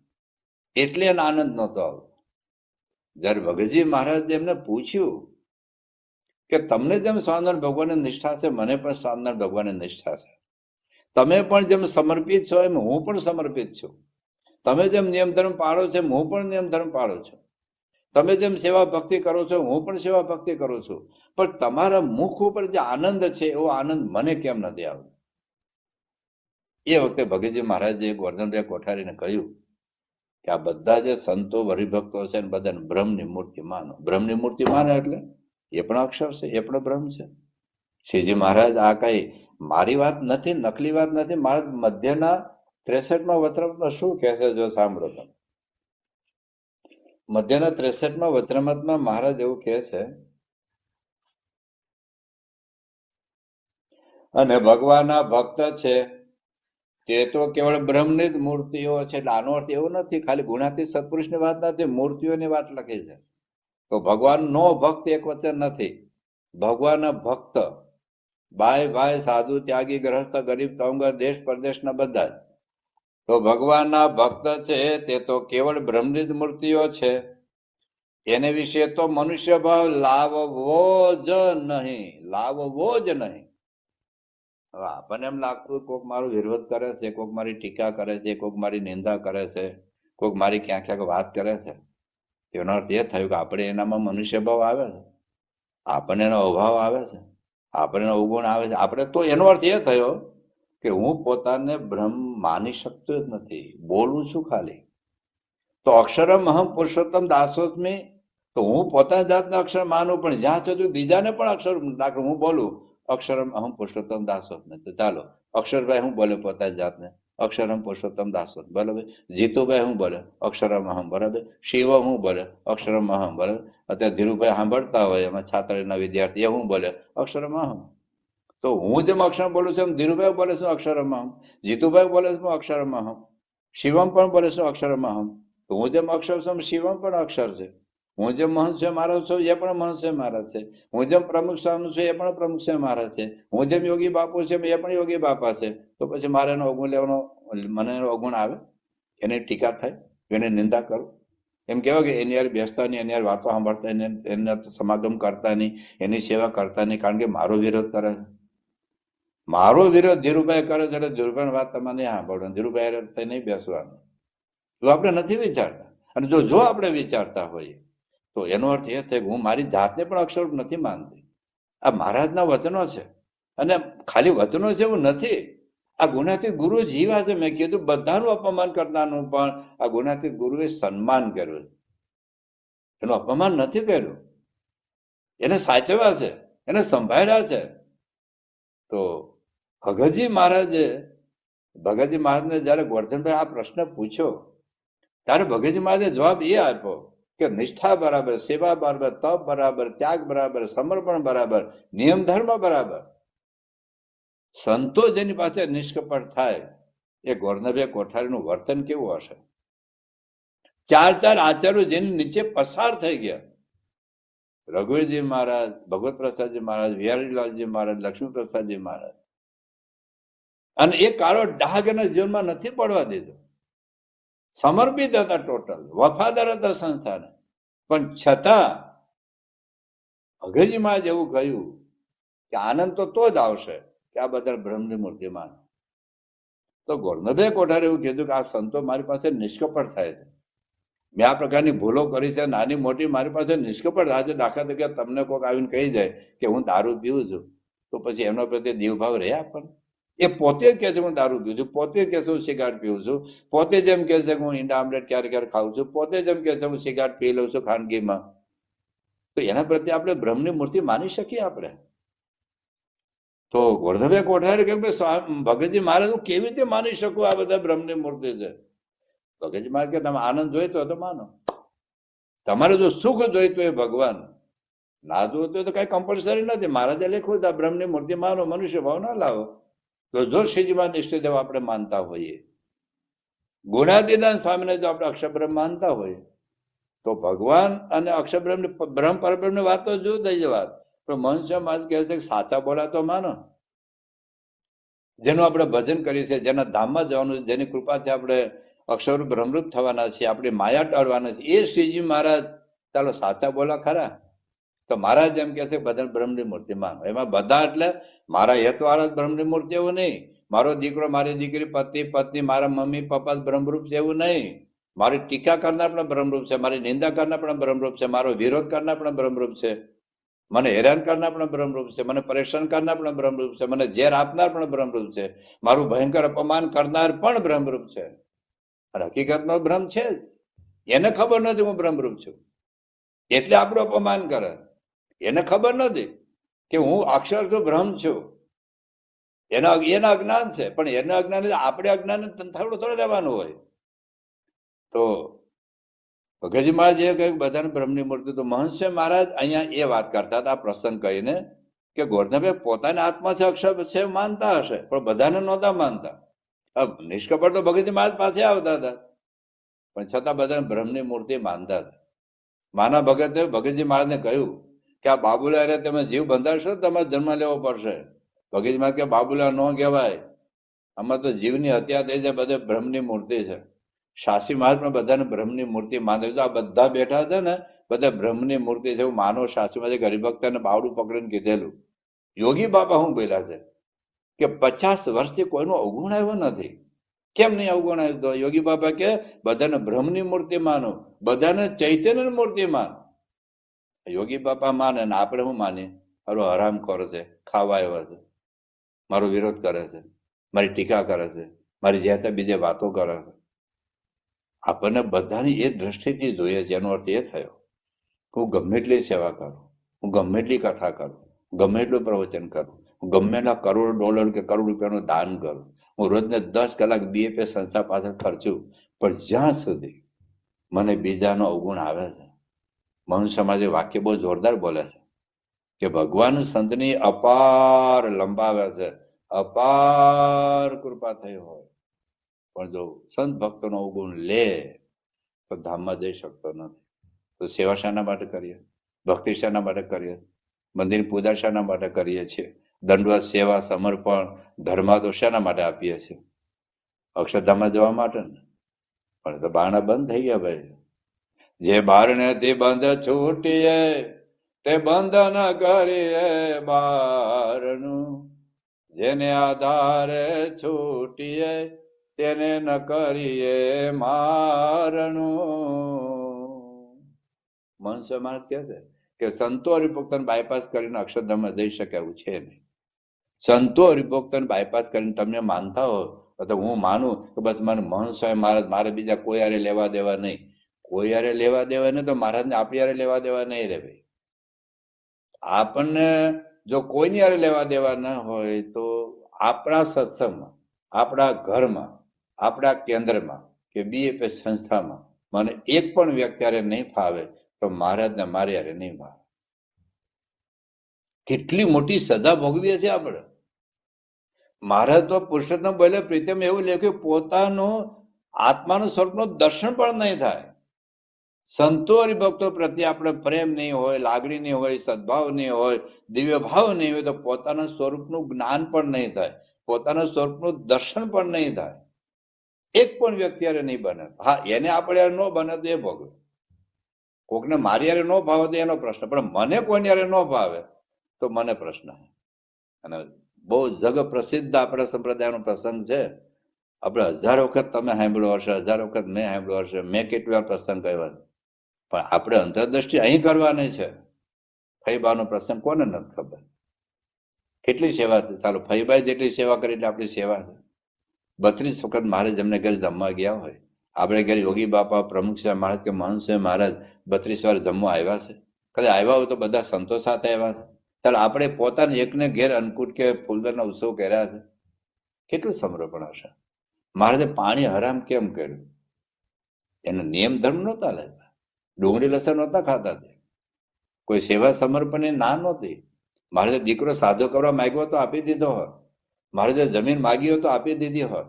એટલે એને આનંદ નહોતો આવતો. જયારે ભગતજી મહારાજ એમને પૂછ્યું કે તમને જેમ સ્વામિનારાયણ ભગવાનની નિષ્ઠા છે, મને પણ સ્વામિનારાયણ ભગવાનની નિષ્ઠા છે, તમે પણ જેમ સમર્પિત છો એમ હું પણ સમર્પિત છું, તમે જેમ નિયમ ધર્મ પાળો છો એમ હું પણ નિયમ ધર્મ પાળું છું, તમે જેમ સેવા ભક્તિ કરો છો હું પણ સેવા ભક્તિ કરું છું, પણ તમારા મુખ ઉપર જે આનંદ છે એવો આનંદ મને કેમ નથી આવતો? એ વખતે ભગતજી મહારાજે ગોરધનભાઈ કોઠારીને કહ્યું કે આ બધા જે સંતો હરિભક્તો છે ને બધાને બ્રહ્મની મૂર્તિ માનો. બ્રહ્મની મૂર્તિ માનો એટલે એ પણ અક્ષર છે, એ પણ બ્રહ્મ છે. શ્રીજી મહારાજ આ કઈ મારી વાત નથી, નકલી વાત નથી. મહારાજ મધ્યના 63માં વચનામૃતમાં શું કહે છે જો સાંભળો તમે. મધ્યના 63માં વચનામૃતમાં મહારાજ એવું કહે છે, અને ભગવાનના ભક્ત છે તે તો કેવળ બ્રહ્મની જ મૂર્તિઓ છે. એટલે આનો અર્થ એવો નથી ખાલી ગુણાતીત સત્પુરુષની વાત નથી, મૂર્તિઓની વાત લખી છે. તો ભગવાનનો ભક્ત એક વચન નથી, ભગવાનના ભક્ત, ભાઈ ભાઈ, સાધુ, ત્યાગી, ગ્રહસ્થ, ગરીબ, તવંગર, દેશ પરદેશના બધા જ. તો ભગવાનના ભક્ત છે તે તો કેવળ બ્રહ્મની જ મૂર્તિઓ છે. એને વિશે તો મનુષ્ય ભાવ લાવવો જ નહીં, લાવવો જ નહીં. હવે આપણને એમ લાગતું કોઈક મારો વિરોધ કરે છે, કોઈક મારી ટીકા કરે છે, કોઈક મારી નિંદા કરે છે, કોઈક મારી ક્યાંક ક્યાંક વાત કરે છે, તેનો અર્થ એ થયું કે આપણે એનામાં મનુષ્ય ભાવ આવે છે, આપણને એનો અભાવ આવે છે, આપણને અવગુણ આવે છે. આપણે તો એનો અર્થ એ થયો કે હું પોતાને બ્રહ્મ માની શકતો જ નથી, બોલું છું ખાલી. તો અક્ષરમ અહમ પુરુષોત્તમ દાસોસ્મી, તો હું પોતાની જાતને અક્ષર માનું, પણ જ્યાં સુધી બીજાને પણ અક્ષર, દાખલ હું બોલું અક્ષરમ અહમ પુરુષોત્તમ દાસોસ્મી, તો ચાલો અક્ષરભાઈ હું બોલે પોતાની જાતને અક્ષરમ પુરુષોત્તમ દાસોસ્મી, બરાબર. જીતુભાઈ હું બોલે અક્ષરમ અહમ, બરાબર. શિવ હું બોલે અક્ષરમ અહમ, બરાબર. અત્યારે ધીરુભાઈ સાંભળતા હોય એમાં છાત્રના વિદ્યાર્થી, એ હું બોલે અક્ષરમ અહમ. તો હું જેમ અક્ષર બોલું છું એમ ધીરુભાઈ બોલે છું અક્ષરમ અહમ, જીતુભાઈ બોલે છું અક્ષરમ અહમ, શિવમ પણ બોલે છું અક્ષરમ અહમ. તો હું જેમ અક્ષર છું શિવમ પણ અક્ષર છે. હું જેમ મહંત છે મારો છું એ પણ મહંત છે મારા છે. હું જેમ પ્રમુખ સ્વામી છું એ પણ પ્રમુખ છે મારા છે. હું જેમ યોગી બાપુ છે એ પણ યોગી બાપા છે. તો પછી મારે એનો અવગુણ લેવાનો, મને એનો અવગુણ આવે, એની ટીકા થાય, એને નિંદા કરું, એમ કહેવાય કે એની યાર બેસતા નહીં, એની યાર વાતો સાંભળતા નહીં, એને સમાગમ કરતા નહીં, એની સેવા કરતા નહીં, કારણ કે મારો વિરોધ કરે છે. મારો વિરોધ ધીરુભાઈ કરે છે એટલે ધીરુભાઈ વાત તમારે નહીં સાંભળવાની, ધીરુભાઈ નહીં બેસવાનું. જો આપણે નથી વિચારતા, અને જો આપણે વિચારતા હોઈએ તો એનો અર્થ એ થાય કે હું મારી જાતને પણ અક્ષર નથી માનતી. આ મહારાજના વચનો છે, અને ખાલી વચનો છે એવું નથી. આ ગુનાતીત ગુરુ જીવા છે. મેં કીધું બધાનું અપમાન કરનારનું પણ આ ગુનાતીત ગુરુએ સન્માન કર્યું, એનું અપમાન નથી કર્યું, એને સાચવ્યા છે, એને સંભાળ્યા છે. તો ભગતજી મહારાજને જયારે ગોરધનભાઈ આ પ્રશ્ન પૂછ્યો ત્યારે ભગતજી મહારાજે જવાબ એ આપ્યો કે નિષ્ઠા બરાબર, સેવા બરાબર, તપ બરાબર, ત્યાગ બરાબર, સમર્પણ બરાબર, નિયમ ધર્મ બરાબર. સંતો જેની પાસે નિષ્કપટ થાય એ ગોરધનભાઈ કોઠારીનું વર્તન કેવું હશે? 4 આચાર્યો જેની નીચે પસાર થઈ ગયા, રઘુવીરજી મહારાજ, ભગવત પ્રસાદજી મહારાજ, વિહારીલાલજી મહારાજ, લક્ષ્મી પ્રસાદજી મહારાજ, અને એ કાળો ડાઘ એના જીવનમાં નથી પડવા દીધો. સમર્પિત હતા, ટોટલ વફાદાર હતા સંસ્થાને. પણ છતાં ભગતજી મહારાજ એવું કહ્યું કે આનંદ તો જ આવશે કે આ બધા બ્રહ્મની મૂર્તિ માન. તો ગોરધનભાઈ કોઠારે એવું કીધું કે આ સંતો મારી પાસે નિષ્કપટ થાય છે, મેં આ પ્રકારની ભૂલો કરી છે, નાની મોટી, મારી પાસે નિષ્કપટ. આજે દાખલા તરીકે તમને કોઈક આવીને કહી જાય કે હું દારૂ પીવું છું, તો પછી એમના પ્રત્યે દેવભાવ રહે આપણને? એ પોતે જ કહે છે હું દારૂ પીવું છું, પોતે જ કહે છે હું સિગારેટ પીવું છું, પોતે જેમ કહે છે કે હું ઈંડા આમલેટ ક્યારેક ક્યારેક ખાઉં છું, પોતે જેમ કહે છે હું સિગારેટ પી લઉં છું ખાનગીમાં. તો એના પ્રત્યે આપણે બ્રહ્મની મૂર્તિ માની શકીએ આપણે? તો ગોરધનભાઈ કોઠારી કહે ભગતજી મહારાજ હું કેવી રીતે માની શકું આ બધા બ્રહ્મની મૂર્તિ છે? ભગતજી મહારાજ કે તમે આનંદ જોઈતો હોય તો માનો, તમારે જો સુખ જોઈતું હોય ભગવાન, ના જોઈતું હોય તો કઈ કમ્પલસરી નથી. મહારાજે લખ્યું હતું બ્રહ્મની મૂર્તિ માનો, મનુષ્ય ભાવ ના લાવો. તો જો શ્રીજીમાં ઇષ્ટદેવ આપણે માનતા હોઈએ, ગુણાતીતાન સ્વામીને જો આપણે અક્ષરબ્રહ્મ માનતા હોઈએ, તો ભગવાન અને અક્ષરબ્રહ્મ બ્રહ્મ પરબ્રહ્મની વાત તો જુદી જ વાત. પણ મનુષ્ય માત્ર કહે છે કે સાચા બોલા તો માનો, જેનું આપણે ભજન કરીએ છીએ, જેના ધામમાં જવાનું છે, જેની કૃપાથી આપણે અક્ષર બ્રહ્મરૂપ થવાના છે, આપણી માયા ટાળવાના છે, એ શ્રીજી મહારાજ ચાલો સાચા બોલા ખરા. તો મહારાજ એમ કે છે બધા બ્રહ્મની મૂર્તિ માનો. એમાં બધા એટલે મારા હેતવાળા જ બ્રહ્મની મૂર્તિ એવું નહીં, મારો દીકરો, મારી દીકરી, પતિ પત્ની, મારા મમ્મી પપ્પા બ્રહ્મરૂપ છે એવું નહીં. મારી ટીકા કરનાર પણ બ્રહ્મરૂપ છે, મારી નિંદા કરનાર પણ બ્રહ્મરૂપ છે, મારો વિરોધ કરનાર પણ બ્રહ્મરૂપ છે, મને હેરાન કરનાર પણ બ્રહ્મરૂપ છે, મને પરેશાન કરનાર પણ બ્રહ્મરૂપ છે, મને ઝેર આપનાર પણ બ્રહ્મરૂપ છે, મારું ભયંકર અપમાન કરનાર પણ બ્રહ્મરૂપ છે. હકીકતનો બ્રહ્મ છે જ, એને ખબર નથી હું બ્રહ્મરૂપ છું, એટલે આપણું અપમાન કરે. એને ખબર નથી કે હું અક્ષર છું, બ્રહ્મ છું. એના અજ્ઞાન છે, પણ એના અજ્ઞાન આપણે અજ્ઞાન થોડું રહેવાનું હોય. તો ભગતજી મહારાજ એ કહ્યું બધાને બ્રહ્મની મૂર્તિ. તો મહંત મહારાજ અહીંયા એ વાત કરતા હતા પ્રસંગ કહીને કે ગોરધનભાઈ પોતાના આત્મા છે, અક્ષર છે માનતા હશે, પણ બધાને નહોતા માનતા. નિષ્કપટ તો ભગતજી મહારાજ પાસે આવતા હતા, પણ છતાં બધાને બ્રહ્મની મૂર્તિ માનતા હતા. માના ભગતે ભગતજી મહારાજને કહ્યું કે આ બાબુલા અરે તમે જીવ બંધાશો તમારે જન્મ લેવો પડશે. ભગતજી મહારાજ કે બાબુલા ન કહેવાય, આમાં તો જીવની હત્યા થઈ જાય, બધે બ્રહ્મની મૂર્તિ છે. શાસ્ત્રી મહારાજ પણ બધાને બ્રહ્મની મૂર્તિ માને. આ બધા બેઠા છે ને બધા બ્રહ્મની મૂર્તિ છે એવું માનો. શાસ્ત્રી મહારાજે હરિભક્તને બાવડું પકડીને કીધેલું. યોગી બાપા શું બોલ્યા છે કે 50 વર્ષથી કોઈનું અવગુણ આવ્યો નથી. કેમ નહીં અવગુણ આવ્યું? તો યોગી બાપા કે બધાને બ્રહ્મની મૂર્તિ માનો, બધાને ચૈતન્યની મૂર્તિ માન. યોગી બાપા માને ને આપણે શું માનીએ? મારો હરામ કરે છે, ખાવા આવ્યા છે, મારો વિરોધ કરે છે, મારી ટીકા કરે છે, મારી જ્યાં બીજે વાતો કરે છે. આપણને બધાની એ દ્રષ્ટિથી જોઈએ. જેનો અર્થ એ થયો હું ગમે એટલી સેવા કરું, હું ગમે એટલી કથા કરું, ગમે એટલું પ્રવચન કરું, હું ગમે એટલા કરોડ ડોલર કે કરોડ રૂપિયાનું દાન કરું, હું રોજને 10 કલાક BFA સંસ્થા પાછળ ખર્ચું, પણ જ્યાં સુધી મને બીજાનો અવગુણ આવે છે. મનુષ્ય સમાજે વાક્ય બહુ જોરદાર બોલે છે કે ભગવાન સંતની અપાર લંબાવે છે, અપાર કૃપા થઈ હોય, પણ જો સંત ભક્તોનો અવગુણ લે તો ધામમાં જઈ શકતો નથી. તો સેવા શાના માટે કરીએ? ભક્તિ શાના માટે કરીએ? મંદિર પૂજા શાના માટે કરીએ છીએ? દંડવત, સેવા, સમર્પણ, ધર્મા તો શાના માટે આપીએ છીએ? અક્ષરધામમાં જવા માટે ને. પણ તો બારણા બંધ થઈ ગયા ભાઈ. જે બારણેથી બંધ છૂટીએ તે બંધન કરીએ બારણું, જેને આધારે છૂટીએ તેને ન કરીએ મારણું. મનુષ્ય માણસ કહે છે કે સંતો હરિભક્તોને બાયપાસ કરીને અક્ષરધામમાં જઈ શકે એવું છે નહીં. સંતો હરિભક્તોને બાયપાસ કરીને તમને માનતા હો તો હું માનું કે બસ મને મનુષ્ય મારે બીજા કોઈ હારે લેવા દેવા નહીં. કોઈ હારે લેવા દેવા નહીં તો મહારાજને આપણી હારે લેવા દેવા નહીં રે ભાઈ. આપણને જો કોઈની હારે લેવા દેવા ન હોય તો આપણા સત્સંગમાં, આપણા ઘરમાં, આપણા કેન્દ્રમાં કે BFA સંસ્થામાં મને એક પણ વ્યક્તિ હારે નહીં ફાવે તો મહારાજને મારી હારે નહીં ફાવે. કેટલી મોટી સજા ભોગવીએ છીએ આપણે. મહારાજ તો પુરુષોત્તમ બોલે પ્રીતમ એવું લખ્યું પોતાનું આત્માનું સ્વરૂપનું દર્શન પણ નહીં થાય. સંતો હરિભક્તો પ્રત્યે આપણે પ્રેમ નહીં હોય, લાગણી નહીં હોય, સદભાવ નહીં હોય, દિવ્ય ભાવ નહીં હોય તો પોતાના સ્વરૂપનું જ્ઞાન પણ નહીં થાય, પોતાના સ્વરૂપનું દર્શન પણ નહીં થાય. એક પણ વ્યક્તિ હારે નહીં બને. હા, એને આપણે હારે ન બને તો એ ભોગવે. કોકને મારી હારે ન ભાવે તો એનો પ્રશ્ન, પણ મને કોઈની હારે ન ભાવે તો મને પ્રશ્ન. અને બહુ જગ પ્રસિદ્ધ આપણા સંપ્રદાયનો પ્રસંગ છે. આપણે 1000 વખત તમે સાંભળ્યો હશે, 1000 વખત મેં સાંભળ્યો હશે, મેં કેટલી વાર પ્રસંગ કર્યો, પણ આપણે અંતરદ્રષ્ટિ અહીં કરવાની છે. ફઈબાનો પ્રસંગ કોને નથી ખબર? કેટલી સેવા, ચાલો ફઈબાઈ જેટલી સેવા કરી એટલે આપણી સેવા છે. 32 વખત મહારાજ એમને ઘરે જમવા ગયા હોય, આપણે ઘરે યોગી બાપા, પ્રમુખ સાહેબ મહારાજ કે મહંત સાહેબ મહારાજ 32 વાર જમવા આવ્યા છે. કદાચ આવ્યા હોય તો બધા સંતો સાથે આવ્યા છે. ચાલો આપણે પોતાને એકને ઘેર અન્નકૂટ કે ફૂલદરના ઉત્સવ કર્યા છે. કેટલું સમર્પણ હશે. મહારાજે પાણી હરામ કેમ કર્યું? એનો નિયમ ધર્મ નહોતા લેતા, ડુંગળી લસણ નહોતા ખાતા, કોઈ સેવા સમર્પણની ના નહોતી. મહારાજે દીકરો સાધો કરવા માંગ્યો તો આપી દીધો હોત, મહારાજે જમીન માગી હોય તો આપી દીધી હોત,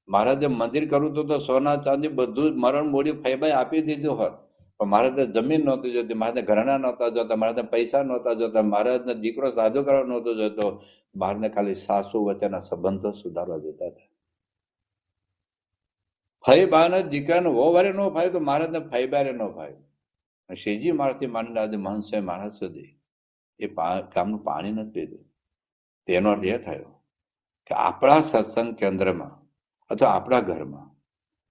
મહારાજે મંદિર કરવું તો સોના ચાંદી બધું મરણ મૂડી ફઈબાઈ આપી દીધું હોત. પણ મહારાજને જમીન નહોતી જોતી, મહારાજને ઘરાણા નહોતા જોતા, મહારાજને પૈસા નહોતા જોતા, મહારાજને દીકરો સાધો કરવા નહોતો જોતો. મહારાજને ખાલી સાસુ વચ્ચેના સંબંધો સુધારવા જોતા હતા. ફઈબાને દીકરાને વહુ વારે ન ફાય તો મહારાજને ફઈબારે ન ફાય. શ્રીજી મહારાજથી માંડીને આજે મહંત સાહેબ મહારાજ સુધી એ ગામનું પાણી નથી પીધું. તેનો અર્થ એ થયો કે આપણા સત્સંગ કેન્દ્રમાં અથવા આપણા ઘરમાં,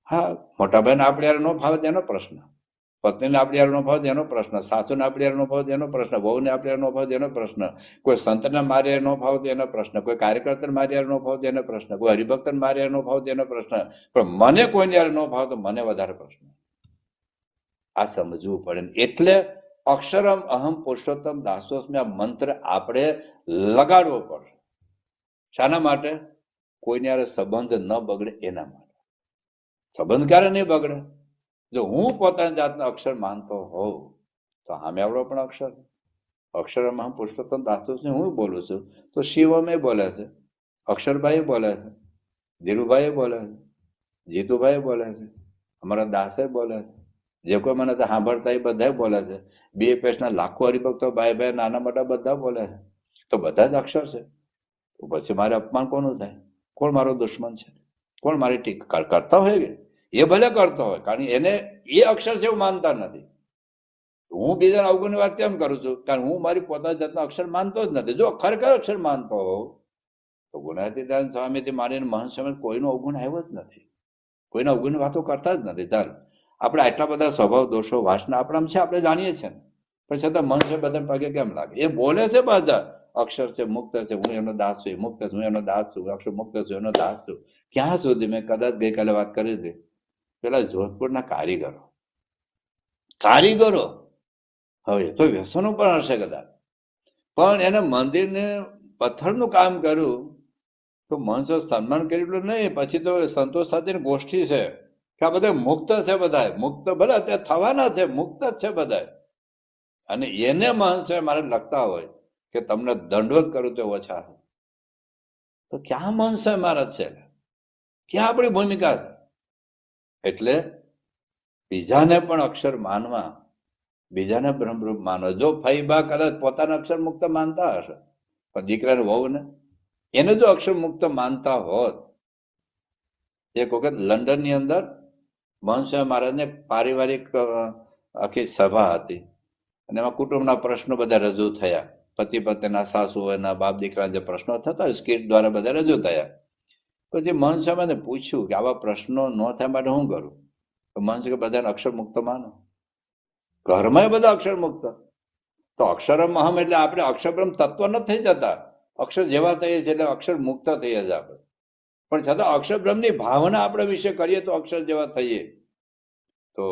હા, મોટા ભાઈને આપણે યાર ન ફાવે તેનો પ્રશ્ન, પત્નીને આપણે યાર ન ફાવે તેનો પ્રશ્ન, સાસુને આપણે યાર ન ફાવે તેનો પ્રશ્ન, વહુને આપણે યાર ન ફાવે તેનો પ્રશ્ન, કોઈ સંતને મારે યાર ન ફાવે તેનો પ્રશ્ન, કોઈ કાર્યકર્તાને મારે યાર ન ફાવે તેનો પ્રશ્ન, કોઈ હરિભક્તને મારે યાર ન ફાવે તેનો પ્રશ્ન, પણ મને કોઈને યાર ન ફાવે તો મને વધારે પ્રશ્ન. આ સમજવું પડે. એટલે અક્ષરમ અહમ પુરુષોત્તમ દાસોસ્મી આ મંત્ર આપણે લગાડવો પડશે. શાના માટે? કોઈને યાર સંબંધ ન બગડે એના માટે. સંબંધ ક્યારે નહીં બગડે? જો હું પોતાની જાતનો અક્ષર માનતો હોઉં તો સામે આવડો પણ અક્ષર. અક્ષરમ અહમ પુરુષોત્તમ દાસોસ્મી હું બોલું છું તો શિવમે બોલે છે, અક્ષરભાઈ બોલે છે, ધીરુભાઈ બોલે છે, જીતુભાઈ બોલે છે, અમારા દાસે બોલે છે, જે કોઈ મને સાંભળતા એ બધા બોલે છે. BFS ના લાખો હરિભક્તો ભાઈ નાના મોટા બધા બોલે છે, તો બધા જ અક્ષર છે. તો પછી મારે અપમાન કોનું થાય? કોણ મારો દુશ્મન છે? કોણ મારી ટીકા કરતા હોય કે એ ભલે કરતો હોય, કારણ એને એ અક્ષર છે એવું માનતા નથી. હું બીજાના અવગુણની વાત કેમ કરું છું? કારણ હું મારી પોતાની જાતનો અક્ષર માનતો જ નથી. જો ખરેખર અક્ષર માનતો હોઉં તો ગુણાતીતાનંદ સ્વામીથી મારીને મહંત સ્વામી કોઈનો અવગુણ આવ્યો જ નથી. કોઈના અવગુણની વાતો કરતા જ નથી. ચાલ, આપણે આટલા બધા સ્વભાવ દોષો વાસના આપણા છે, આપણે જાણીએ છીએ ને, પણ છતાં મન છે બધા પગે કેમ લાગે? એ બોલે છે બધા અક્ષર છે, મુક્ત છે, હું એનો દાસ છું, મુક્ત છું, એનો દાસ છું, અક્ષર મુક્ત છું, એનો દાસ છું. ક્યાં સુધી? મેં કદાચ ગઈકાલે વાત કરી હતી, પેલા જોધપુરના કારીગરો હવે તો વ્યસનો પણ હશે કદાચ, પણ એને મંદિરને પથ્થરનું કામ કર્યું તો મહંતો સન્માન કર્યું નહીં. પછી તો સંતોષ સાથેની ગોષ્ઠી છે કે આ બધા મુક્ત છે, બધા મુક્ત ભલે અત્યારે થવાના છે, મુક્ત જ છે બધા. અને એને મહંત મારે લખતા હોય કે તમને દંડવત કરું તો ઓછા, તો ક્યાં મહંત મારા છે? ક્યાં આપણી ભૂમિકા? એટલે બીજાને પણ અક્ષર માનવા, બીજાને બ્રહ્મરૂપ માનો. જો ફઈબા કદાચ પોતાના અક્ષર મુક્ત માનતા હશે, પણ દીકરાને વહુ ને એને જો અક્ષર મુક્ત માનતા હોત. એક વખત લંડન ની અંદર મહંત મહારાજને પારિવારિક આખી સભા હતી, અને એમાં કુટુંબના પ્રશ્નો બધા રજૂ થયા. પતિ પત્નીના, સાસુ એના, બાપ દીકરાના જે પ્રશ્નો થતા સ્કીટ દ્વારા બધા રજૂ થયા. પછી મહંત સ્વામીને પૂછ્યું કે આવા પ્રશ્નો ન થાય માટે શું કરું? તો મહંત કે બધાને અક્ષર મુક્ત માનો. ઘરમાં બધા અક્ષર મુક્ત. તો અક્ષરમ અહમ એટલે આપણે અક્ષરબ્રહ્મ તત્વ ન થઈ જતા, અક્ષર જેવા થઈએ છીએ એટલે અક્ષર મુક્ત થઈએ જ આપણે. પણ છતાં અક્ષરબ્રહ્મની ભાવના આપણે વિશે કરીએ તો અક્ષર જેવા થઈએ. તો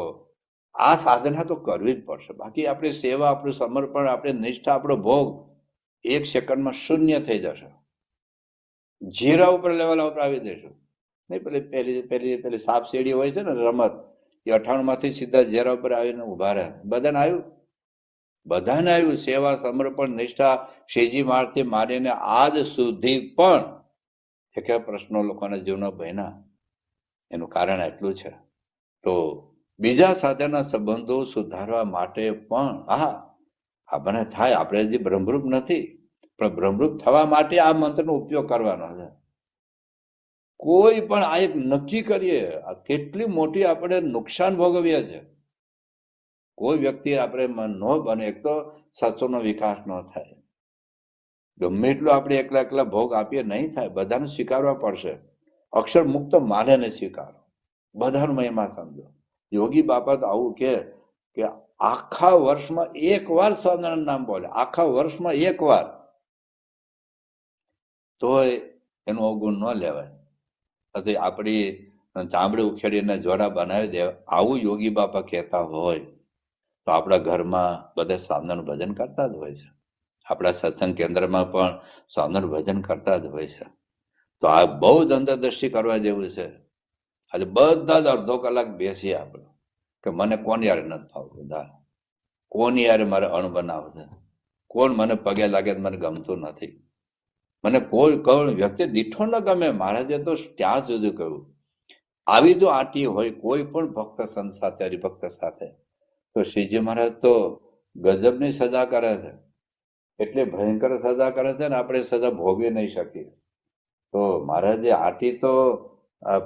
આ સાધના તો કરવી જ પડશે. બાકી આપણી સેવા, આપણું સમર્પણ, આપણી નિષ્ઠા, આપણો ભોગ 1 સેકન્ડમાં શૂન્ય થઈ જશે. જીરા ઉપર લેવલ ઉપર આવી જઈશું. નહીં પેલી સાપ સીડી હોય છે ને રમત, એ 98 માંથી સીધા જીરા ઉપર આવીને ઉભા રહે. બધાને આવ્યું સેવા, સમર્પણ, નિષ્ઠા. શ્રીજી મહારાજથી મારીને આજ સુધી પણ એક પ્રશ્નો લોકોના જીવનો બન્યા. એનું કારણ એટલું છે. તો બીજા સાથેના સંબંધો સુધારવા માટે પણ આ મને થાય. આપણે હજી બ્રહ્મરૂપ નથી, પણ બ્રહ્મરૂપ થવા માટે આ મંત્રનો ઉપયોગ કરવાનો છે. કોઈ પણ આ એક નક્કી કરીએ, કેટલી મોટી આપણે નુકસાન ભોગવીએ છે. કોઈ વ્યક્તિ આપણે ન બને, એક તો સત્સંગનો વિકાસ ન થાય. ગમે એટલું આપણે એકલા ભોગ આપીએ નહીં થાય. બધાને સ્વીકારવા પડશે. અક્ષર મુક્ત માને સ્વીકારો, બધાનો મહિમા સમજો. યોગી બાપા તો આવું કે આખા વર્ષમાં 1 વાર સ્વામિનારાયણ નામ બોલે, આખા વર્ષમાં 1 વાર, તોય એનું અવગુણ ન લેવાય. આપણી ચામડી ઉખેડીને જોડા બનાવી દે, આવું યોગી બાપા કહેતા હોય તો આપણા ઘરમાં બધા સ્વામિનારાયણ ભજન કરતા જ હોય છે. આપણા સત્સંગ કેન્દ્રમાં પણ સ્વામિનારાયણ ભજન કરતા જ હોય છે. તો આ બહુ જ અંતરદ્રષ્ટિ કરવા જેવું છે. આજે બધા જ અડધો કલાક બેસીએ આપણે કે મને કોણ યારે નથી ફાવતું, કોણ યારે મારે અણબનાવ છે, કોણ મને પગે લાગે મને ગમતું નથી, મને કોઈ વ્યક્તિ દીઠો ન ગમે. મહારાજે તો ત્યાં સુધી કહ્યું, આવી જો આટી હોય કોઈ પણ ભક્ત સંત સાથે, હરિભક્ત સાથે, તો શ્રીજી મહારાજ તો ગજબની સજા કરે છે. એટલે ભયંકર સજા કરે છે ને આપણે સજા ભોગવી નહીં શકીએ. તો મહારાજે આટી તો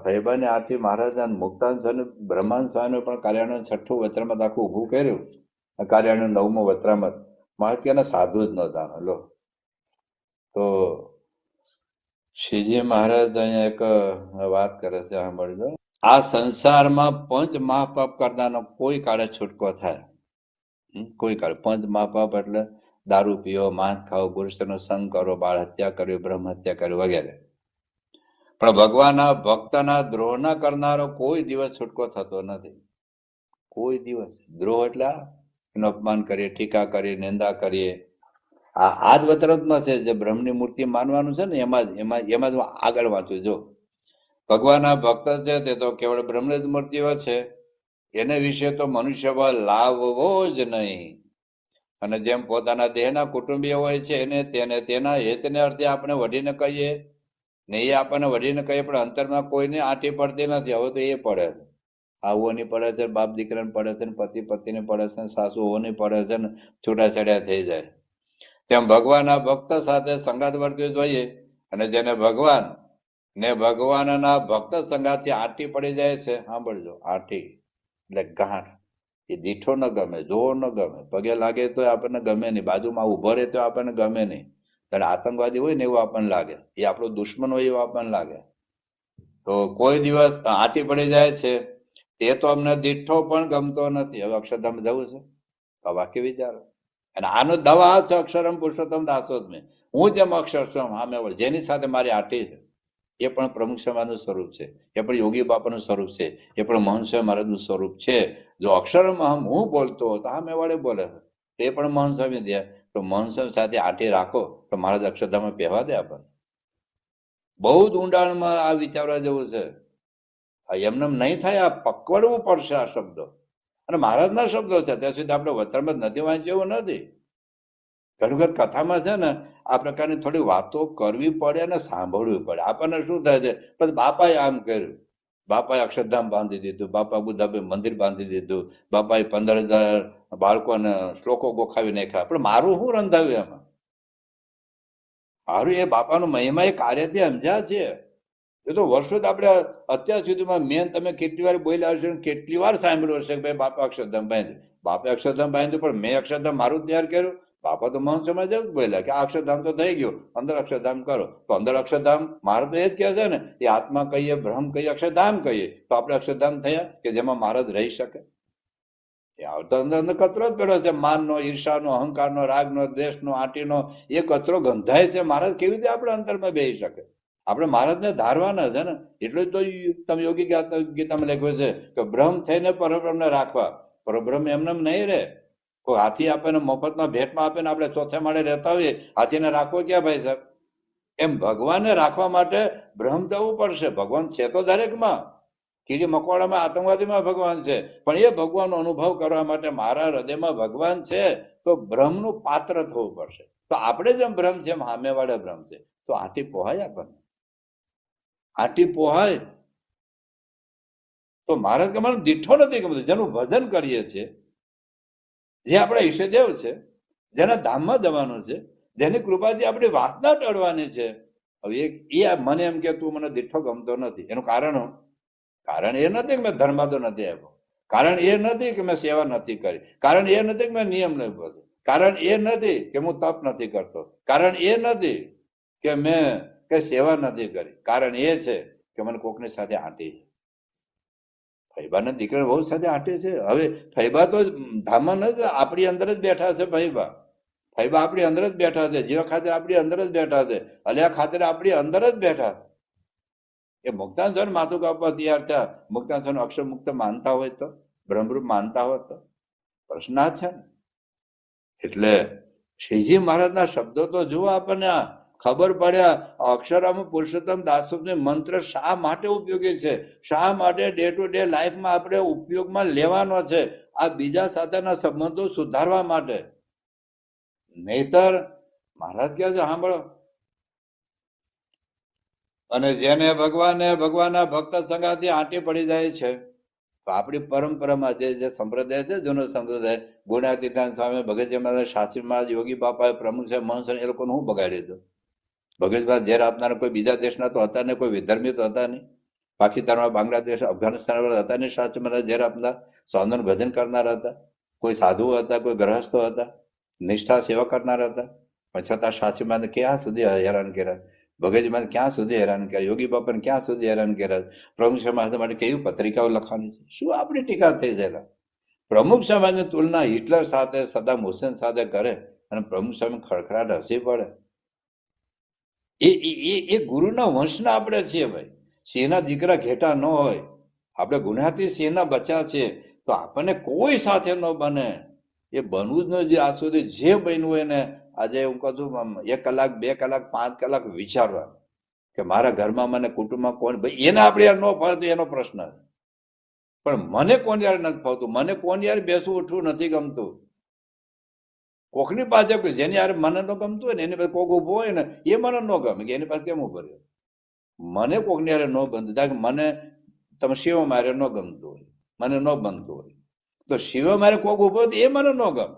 ફૈબાની આટી મહારાજ મુક્તાન સ્વામી, બ્રહ્માંડ સ્વામી પણ કાર્યાનું 6ઠું વચરામત આખું ઊભું કર્યું. કાર્યાનું 9મું વચરામત મહારાજ કે સાધુ જ ન જાણો. લો, તો શ્રીજી મહારાજ અહીંયા એક વાત કરે છે, સાંભળજો. આ સંસારમાં પંચ મહાપાપ કરનારનો કોઈ કાળે છૂટકો થાય. કોઈ કાળે પંચ મહાપાપ એટલે દારૂ પીવો, માંસ ખાવો, પુરુષનો સંગ કરો, બાળ હત્યા કરવી, બ્રહ્મ હત્યા કરવી વગેરે. પણ ભગવાનના ભક્તના દ્રોહ ના કરનારો કોઈ દિવસ છૂટકો થતો નથી. કોઈ દિવસ. દ્રોહ એટલે એનું અપમાન કરીએ, ટીકા કરીએ, નિંદા કરીએ. આ જ વચરામતમાં છે. જે બ્રહ્મની મૂર્તિ માનવાનું છે ને, એમાં જ આગળ વાંચું. જો ભગવાનના ભક્ત છે તે તો કેવળ બ્રહ્મની જ મૂર્તિઓ છે, એને વિશે તો મનુષ્ય લાવવો જ નહીં. અને જેમ પોતાના દેહના કુટુંબીય હોય છે એને તેના હેતને અર્થે આપણે વઢીને કહીએ ને, એ આપણને વઢીને કહીએ, પણ અંતરમાં કોઈને આંટી પડતી નથી. હવે તો એ પડે. આવુઓની પડે છે, બાપ દીકરાને પડે છે, પતિ પત્નીને પડે છે, સાસુઓની પડે છે ને છૂટાછેડા થઈ જાય. તેમ ભગવાન આ ભક્ત સાથે સંગાત વર્તવી જોઈએ. અને જેને ભગવાન ને ભગવાનના ભક્ત સંગાતથી આંટી પડી જાય છે, સાંભળજો, આંટી એટલે ગાંઠ. એ દીઠો ન ગમે, જોવો ન ગમે, પગે લાગે તો આપણને ગમે નહીં, બાજુમાં ઉભો રહે તો આપણને ગમે નહીં. ત્યારે આતંકવાદી હોય ને એવું આપણને લાગે, એ આપણો દુશ્મન હોય એવું આપણને લાગે. તો કોઈ દિવસ આંટી પડી જાય છે, તે તો અમને દીઠો પણ ગમતો નથી. હવે અક્ષરધામ જવું છે તો વાક્ય વિચારો. અને આનો દવા છે અક્ષરમ પુરુષોત્તમ દાસોત્મે. હું જેમ અક્ષર છું સામે જેની સાથે મારી આંટી છે, એ પણ પ્રમુખ સમાજનું સ્વરૂપ છે, એ પણ યોગી બાપાનું સ્વરૂપ છે, એ પણ મહંત સ્વામી મહારાજનું સ્વરૂપ છે. જો અક્ષરમ હું બોલતો તો સામે વાળે બોલે છે, એ પણ મહંત સ્વામી દે. તો મહંત સ્વામી સાથે આંટી રાખો તો મહારાજ અક્ષરધામમાં પહેવા દે આપણને. બહુ જ ઊંડાણમાં આ વિચારવા જેવું છે. એમને નહીં થાય, આ પકડવું પડશે આ શબ્દો. અને મહારાજના શબ્દો છે, ત્યાં સુધી આપણે વતનમાં નથી વાંચ્યું એવું નથી. ઘણી વખત કથામાં છે ને આ પ્રકારની થોડી વાતો કરવી પડે અને સાંભળવી પડે. આપણને શું થાય છે, પછી બાપાએ આમ કર્યું, બાપાએ અક્ષરધામ બાંધી દીધું, બાપા બુદ્ધાભાઈ મંદિર બાંધી દીધું, બાપાએ 15,000 બાળકોને શ્લોકો ગોખાવી નાખ્યા. પણ મારું શું રંધાવ્યું એમાં? મારું એ બાપાનો મહિમા એ કાર્યથી સમજ્યા છે. એ તો વર્ષો આપણે અત્યાર સુધીમાં મેન તમે કેટલી વાર બોલ્યા હશે, કેટલી વાર સાંભળ્યું હશે કે ભાઈ બાપા અક્ષરધામ બાંધ્યું, બાપે અક્ષરધામ બાંધ્યું, પણ મેં અક્ષરધામ મારું તૈયાર કર્યું. બાપા તો મહંત સમાજ જ બોલ્યા કે આ અક્ષરધામ તો થઈ ગયું, અંદર અક્ષરધામ કરો. તો અંદર અક્ષરધામ મારે તો એ જ કહે છે ને, એ આત્મા કહીએ, બ્રહ્મ કહીએ, અક્ષરધામ કહીએ. તો આપણે અક્ષરધામ થયા કે જેમાં મહારાજ રહી શકે. અંદર કચરો જ પડ્યો છે, માનનો, ઈર્ષાનો, અહંકારનો, રાગનો, દ્વેષનો, આંટીનો એ કચરો ગંધાય છે. મહારાજ કેવી રીતે આપણે અંતરમાં બેસી શકે? આપણે મહારાજને ધારવાના છે ને. એટલું તો તમે યોગી ગીતામાં લખ્યું છે કે બ્રહ્મ થઈને પરબ્રહ્મને રાખવા. પરબ્રહ્મ એમને નહીં રહે. કોઈ હાથી આપે ને મફતમાં ભેટમાં આપે ને આપણે ચોથે માળે રહેતા હોઈએ, હાથીને રાખવો ક્યાં ભાઈ સાહેબ? એમ ભગવાનને રાખવા માટે બ્રહ્મ જવું પડશે. ભગવાન છે તો દરેકમાં, કીડી મકોડામાં, આતંકવાદીમાં ભગવાન છે, પણ એ ભગવાનનો અનુભવ કરવા માટે મારા હૃદયમાં ભગવાન છે તો બ્રહ્મનું પાત્ર થવું પડશે. તો આપણે જેમ બ્રહ્મ છે એમ સામે વાળા બ્રહ્મ છે. તો આંટી પોહાય આપણને, આંટી પોહાય. તો મહારાજ કે મને દીઠો નથી ગમતું. જેનું ભજન કરીએ છીએ, જે આપણા ઈષ્ટદેવ છે, જેના ધામમાં જવાનું છે, જેની કૃપાથી આપણી વાસના ટળવાની છે, હવે એ મને એમ કે તું મને દીઠો ગમતો નથી. એનું કારણ એ નથી કે મેં ધર્માદો નથી આપ્યો, કારણ એ નથી કે મેં સેવા નથી કરી, કારણ એ નથી કે મેં નિયમ નહીં બોલ્યો, કારણ એ નથી કે હું તપ નથી કરતો, કારણ એ નથી કે મેં કઈ સેવા નથી કરી. કારણ એ છે કે મને કોકની સાથે આંટી છે. ફૈબાના દીકરા બહુ સાથે આંટે છે. હવે ફૈબા તો ધામમાં જ આપણી અંદર જ બેઠા છે. ફૈબા આપણી અંદર જ બેઠા છે. જીવા ખાતર આપણી અંદર જ બેઠા છે. અલ્યા ખાતર આપણી અંદર જ બેઠા છે. એ મુક્તાન સ્વામી માથું કાપવા તૈયાર થયા. મુક્તાન સ્વામી અક્ષર મુક્ત માનતા હોય તો, બ્રહ્મરૂપ માનતા હોય તો પ્રશ્ન જ છે ને. એટલે શ્રીજી મહારાજના શબ્દો તો જુઓ, આપણને ખબર પડ્યા અક્ષરમ પુરુષોત્તમ દાસોત્મે મંત્ર શા માટે ઉપયોગી છે, શા માટે ડે ટુ ડે લાઈફમાં આપણે ઉપયોગમાં લેવાનો છે. આ બીજા સાથેના સંબંધો સુધારવા માટે. નહીતર મહારાજ કહે છે સાંભળો, અને જેને ભગવાનના ભક્ત સંગાથી આંટી પડી જાય છે. તો આપણી પરંપરામાં જે સંપ્રદાય છે, જૂનો સંપ્રદાય, ગુણાતીતાન સ્વામી, ભગતજી મહારાજ, શાસ્ત્રી મહારાજ, યોગી બાપા, પ્રમુખ છે, મહંત, એ લોકોને હું બગાડી દીધું. ભગતજી ઝેર આપનાર કોઈ બીજા દેશના તો હતા નહીં, કોઈ વિધર્મી તો હતા નહીં. પાકિસ્તાનમાં, બાંગ્લાદેશ, અફઘાનિસ્તાન હતા નહીં. શાસ્ત્રી મહારાજ ઝેર આપનાર, સાધન ભજન કરનાર હતા. કોઈ સાધુ હતા, કોઈ ગ્રહસ્થો હતા, નિષ્ઠા સેવા કરનાર હતા. પણ છતાં શાસ્ત્રી મહારાજ ક્યાં સુધી હેરાન કર્યા, ભગતજી મહારાજ ક્યાં સુધી હેરાન કર્યા, યોગી બાપાને ક્યાં સુધી હેરાન કર્યા. પ્રમુખ સમાજ માટે કેવી પત્રિકાઓ લખવાની છે, શું આપણી ટીકા થઈ જાય. પ્રમુખ સમાજની તુલના હિટલર સાથે, સદામ હુસેન સાથે કરે અને પ્રમુખ સ્વામી ખડખડાટ હસી પડે. એ ગુરુના વંશના આપણે છીએ ભાઈ. સિંહના દીકરા ઘેટા ન હોય. આપણે ગુનાથી સિંહના બચ્ચા છે. તો આપણને કોઈ સાથે ન બને. એ બનવું જ નથી. આજ સુધી જે બન્યું હોય ને, આજે હું કહું છું 1 કલાક, 2 કલાક, 5 કલાક વિચારવા કે મારા ઘરમાં મને કુટુંબમાં કોણ, ભાઈ એને આપણે યાર ન ફાવતું એનો પ્રશ્ન. પણ મને કોણ યાર નથી ફાવતું, મને કોણ યાર બેસવું ઉઠવું નથી ગમતું. કોકની પાસે જેની યાર મને ન ગમતું હોય ને, એની પાસે કોક ઉભો હોય ને, એ મને ન ગમે કે એની પાસે કેમ ઉભો રહ્યો. મને કોકની યાર ન ગમતું, મને તમે શિવ મારે ન ગમતું હોય, મને ન બનતું હોય. તો શિવમ મારે કોક ઉભો એ મને ન ગમે.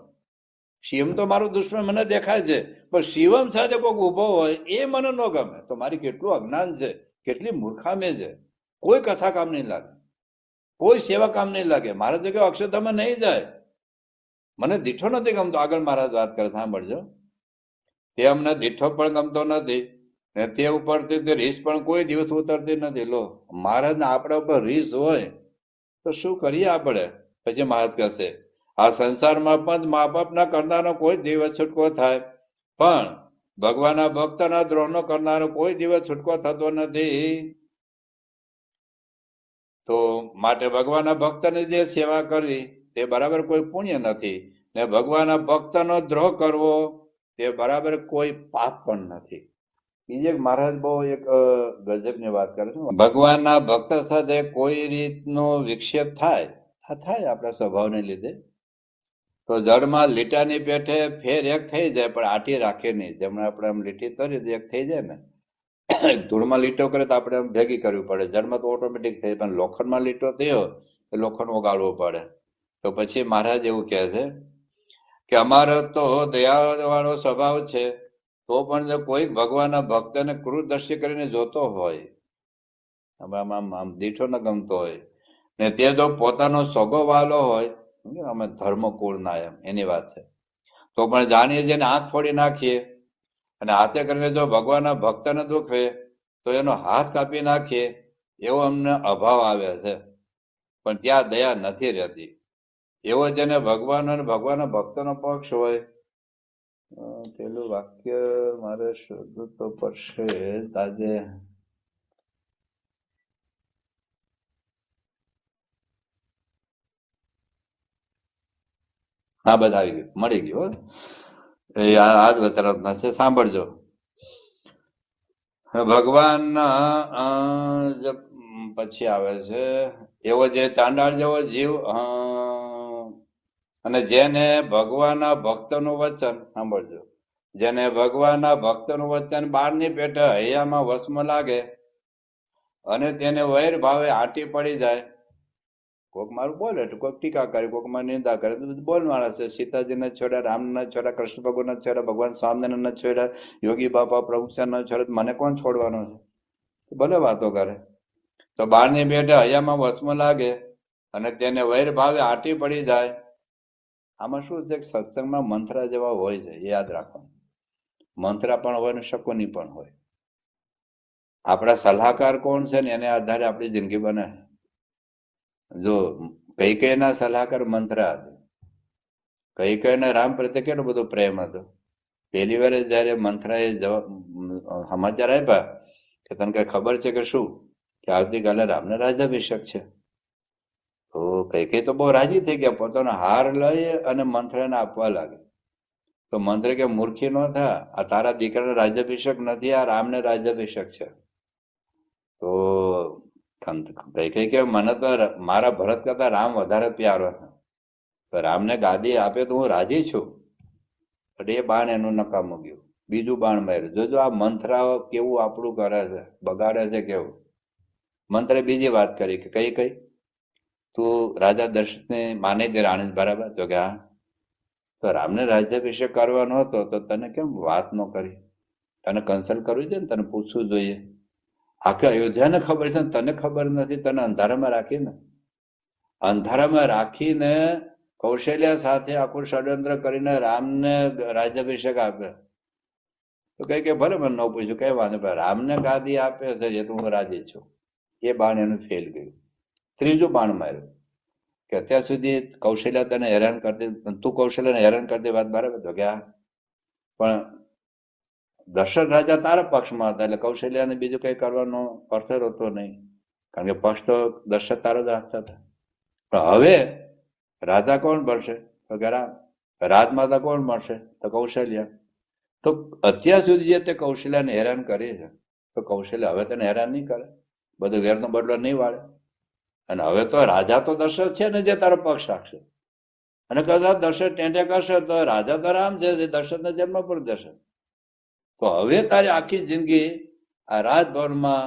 શિવમ તો મારું દુશ્મન મને દેખાય છે, પણ શિવમ સાથે કોક ઉભો હોય એ મને ન ગમે. તો મારી કેટલું અજ્ઞાન છે, કેટલી મૂર્ખામી છે. કોઈ કથા કામ નહીં લાગે, કોઈ સેવા કામ નહીં લાગે. મારા જગ્યાએ અક્ષરધામમાં નહીં જાય. મને દીઠો નથી ગમતો. આગળ મહારાજ વાત કરે, સાંભળજો. તે અમને દીઠો પણ ગમતો નથી, ને તે ઉપરથી રીસ પણ કોઈ દિવસ ઉતરતી નથી. લો, મહારાજને આપણા ઉપર રીસ હોય તો શું કરીએ આપણે? પછી મહારાજ કહેશે, આ સંસારમાં પણ મા બાપના કરનારનો કોઈ દિવસ છૂટકો થાય, પણ ભગવાનના ભક્તના દ્રોહનો કરનારો કોઈ દિવસ છૂટકો થતો નથી. તો માટે ભગવાનના ભક્તની જે સેવા કરવી તે બરાબર કોઈ પુણ્ય નથી, ને ભગવાનના ભક્તનો દ્રોહ કરવો તે બરાબર કોઈ પાપ પણ નથી. બીજે મહારાજ બહુ એક ગજબની વાત કરે છે. ભગવાનના ભક્ત સાથે કોઈ રીતનો વિક્ષેપ થાય આપણા સ્વભાવને લીધે, તો જળમાં લીટાની પેઠે ફેર એક થઈ જાય, પણ આટી રાખે નહીં. જેમ આપણે આમ લીટી કરી એક થઈ જાય ને, ધૂળમાં લીટો કરે તો આપણે ભેગી કરવી પડે. જળમાં તો ઓટોમેટિક થઈ, પણ લોખંડમાં લીટો થયો તો લોખંડ ઓગાળવો પડે. તો પછી મહારાજ એવું કહે છે કે અમારો તો દયાવાળો સ્વભાવ છે, તો પણ જો કોઈ ભગવાનના ભક્તને ક્રૂર દ્રષ્ટિ કરીને જોતો હોય, આમ દીઠો ન ગમતો હોય, ને તે જો પોતાનો સગો વાલો હોય, અમે ધર્મ કુળના એમ એની વાત છે, તો પણ જાણીએ જેને હાથ ફોડી નાખીએ, અને હાથે કરીને જો ભગવાનના ભક્તને દુખે તો એનો હાથ કાપી નાખીએ, એવો અમને અભાવ આવે છે. પણ ત્યાં દયા નથી રહેતી. એવો જેને ભગવાન અને ભગવાનના ભક્તનો પક્ષ હોય, પેલું વાક્ય મારે શોધવું તો પડશે તાજે. હા, બધા આવી ગયું, મળી ગયું. એ આજ તરફના છે, સાંભળજો. ભગવાન પછી આવે છે, એવો જે ચાંડાળ જેવો જીવ, અને જેને ભગવાનના ભક્તનું વચન, સાંભળજો, જેને ભગવાનના ભક્તનું વચન બારની પેઠે હૈયામાં વસમાં લાગે, અને તેને વૈર ભાવે આટી પડી જાય. કોક મારું બોલે, કોઈક ટીકા કરે, કોક માં નિંદા કરે, બોલવાના છે. સીતાજીને છોડ્યા, રામને છોડ્યા, કૃષ્ણ ભગવાનને છોડ્યા, ભગવાન સ્વામિનારાયણને છોડ્યા, યોગી બાપા પ્રભુક્ષાને છોડ્યા, મને કોણ છોડવાનો છે? ભલે વાતો કરે. તો બારની પેઠે હૈયામાં વસમાં લાગે, અને તેને વૈર ભાવે આટી પડી જાય. આમાં શું છે? સત્સંગમાં મંત્રા જેવા હોય છે, એ યાદ રાખવાનું. મંત્રા પણ હોય ને શકુની પણ હોય. આપણા સલાહકાર કોણ છે ને એને આધારે આપણી જિંદગી બને. જો કૈકેયીના સલાહકાર મંત્રા હતા. કૈકેયીને રામ પ્રત્યે કેટલો બધો પ્રેમ હતો. પહેલી વાર જયારે મંત્રાએ સમાચાર આપ્યા કે તને કઈ ખબર છે કે શું, કે આવતીકાલે રામને રાજ્યાભિષેક છે, તો કૈકેયી તો બહુ રાજી થઈ ગયા. પોતાનો હાર લઈ અને મંત્રાને આપવા લાગે. તો મંત્રી કે મૂર્ખી ન થા, આ તારા દીકરાનો રાજ્યાભિષેક નથી, આ રામને રાજ્યાભિષેક છે. તો કૈકેયી કે મને તો મારા ભરત કરતા રામ વધારે પ્યારો છે, તો રામને ગાદી આપે તો હું રાજી છું. એટલે એ બાણ એનું નકામું ગયું. બીજું બાણ માર્યું. જોજો આ મંત્રાઓ કેવું આપણું કરે છે, બગાડે છે કેવું. મંત્રે બીજી વાત કરી કે કઈ તું રાજા દશરથને માને તે રાણી બરાબર? તો કે હા. તો રામને રાજ્યાભિષેક કરવાનો હતો તો તને કેમ વાત ન કરી? તને કન્સલ્ટ કરવું જોઈએ ને, તને પૂછવું જોઈએ. આખે અયોધ્યાને ખબર છે, તને ખબર નથી. તને અંધારામાં રાખીને કૌશલ્યા સાથે આખું ષડયંત્ર કરીને રામને રાજ્યાભિષેક આપે. તો કઈ કે ભલે મને ન પૂછ્યું, કઈ વાંધો, રામને ગાદી આપે છે એ તો હું રાજી છું. એ બાણ એનું ફેલ ગયું. ત્રીજું બાણ માર્યું કે અત્યાર સુધી કૌશલ્યા તને હેરાન કરતી, તું કૌશલ્યાને હેરાન કરતી, વાત બરાબર? તો કે પણ દશરથ રાજા તારા પક્ષમાં હતા, એટલે કૌશલ્યાને બીજું કઈ કરવાનો અર્થ હતો નહીં, કારણ કે પક્ષ તો દશરથ તારો જ રાખતા હતા. પણ હવે રાજા કોણ બનશે? તો કે રામ. રાજમાતા કોણ મળશે? તો કૌશલ્યા. તો અત્યાર સુધી જે તે કૌશલ્યાને હેરાન કરી છે, તો કૌશલ્યા હવે તને હેરાન નહીં કરે, બધો વેરનો બદલો નહીં વાળે. અને હવે તો રાજા તો દશરથ છે ને, જે તારો પક્ષ રાખશે. અને કદાચ દશરથ ટેંટે કરશે તો રાજા તો રામ છે, દશરથને જન્મ પર જશે. તો હવે તારી આખી જિંદગી આ રાજભવનમાં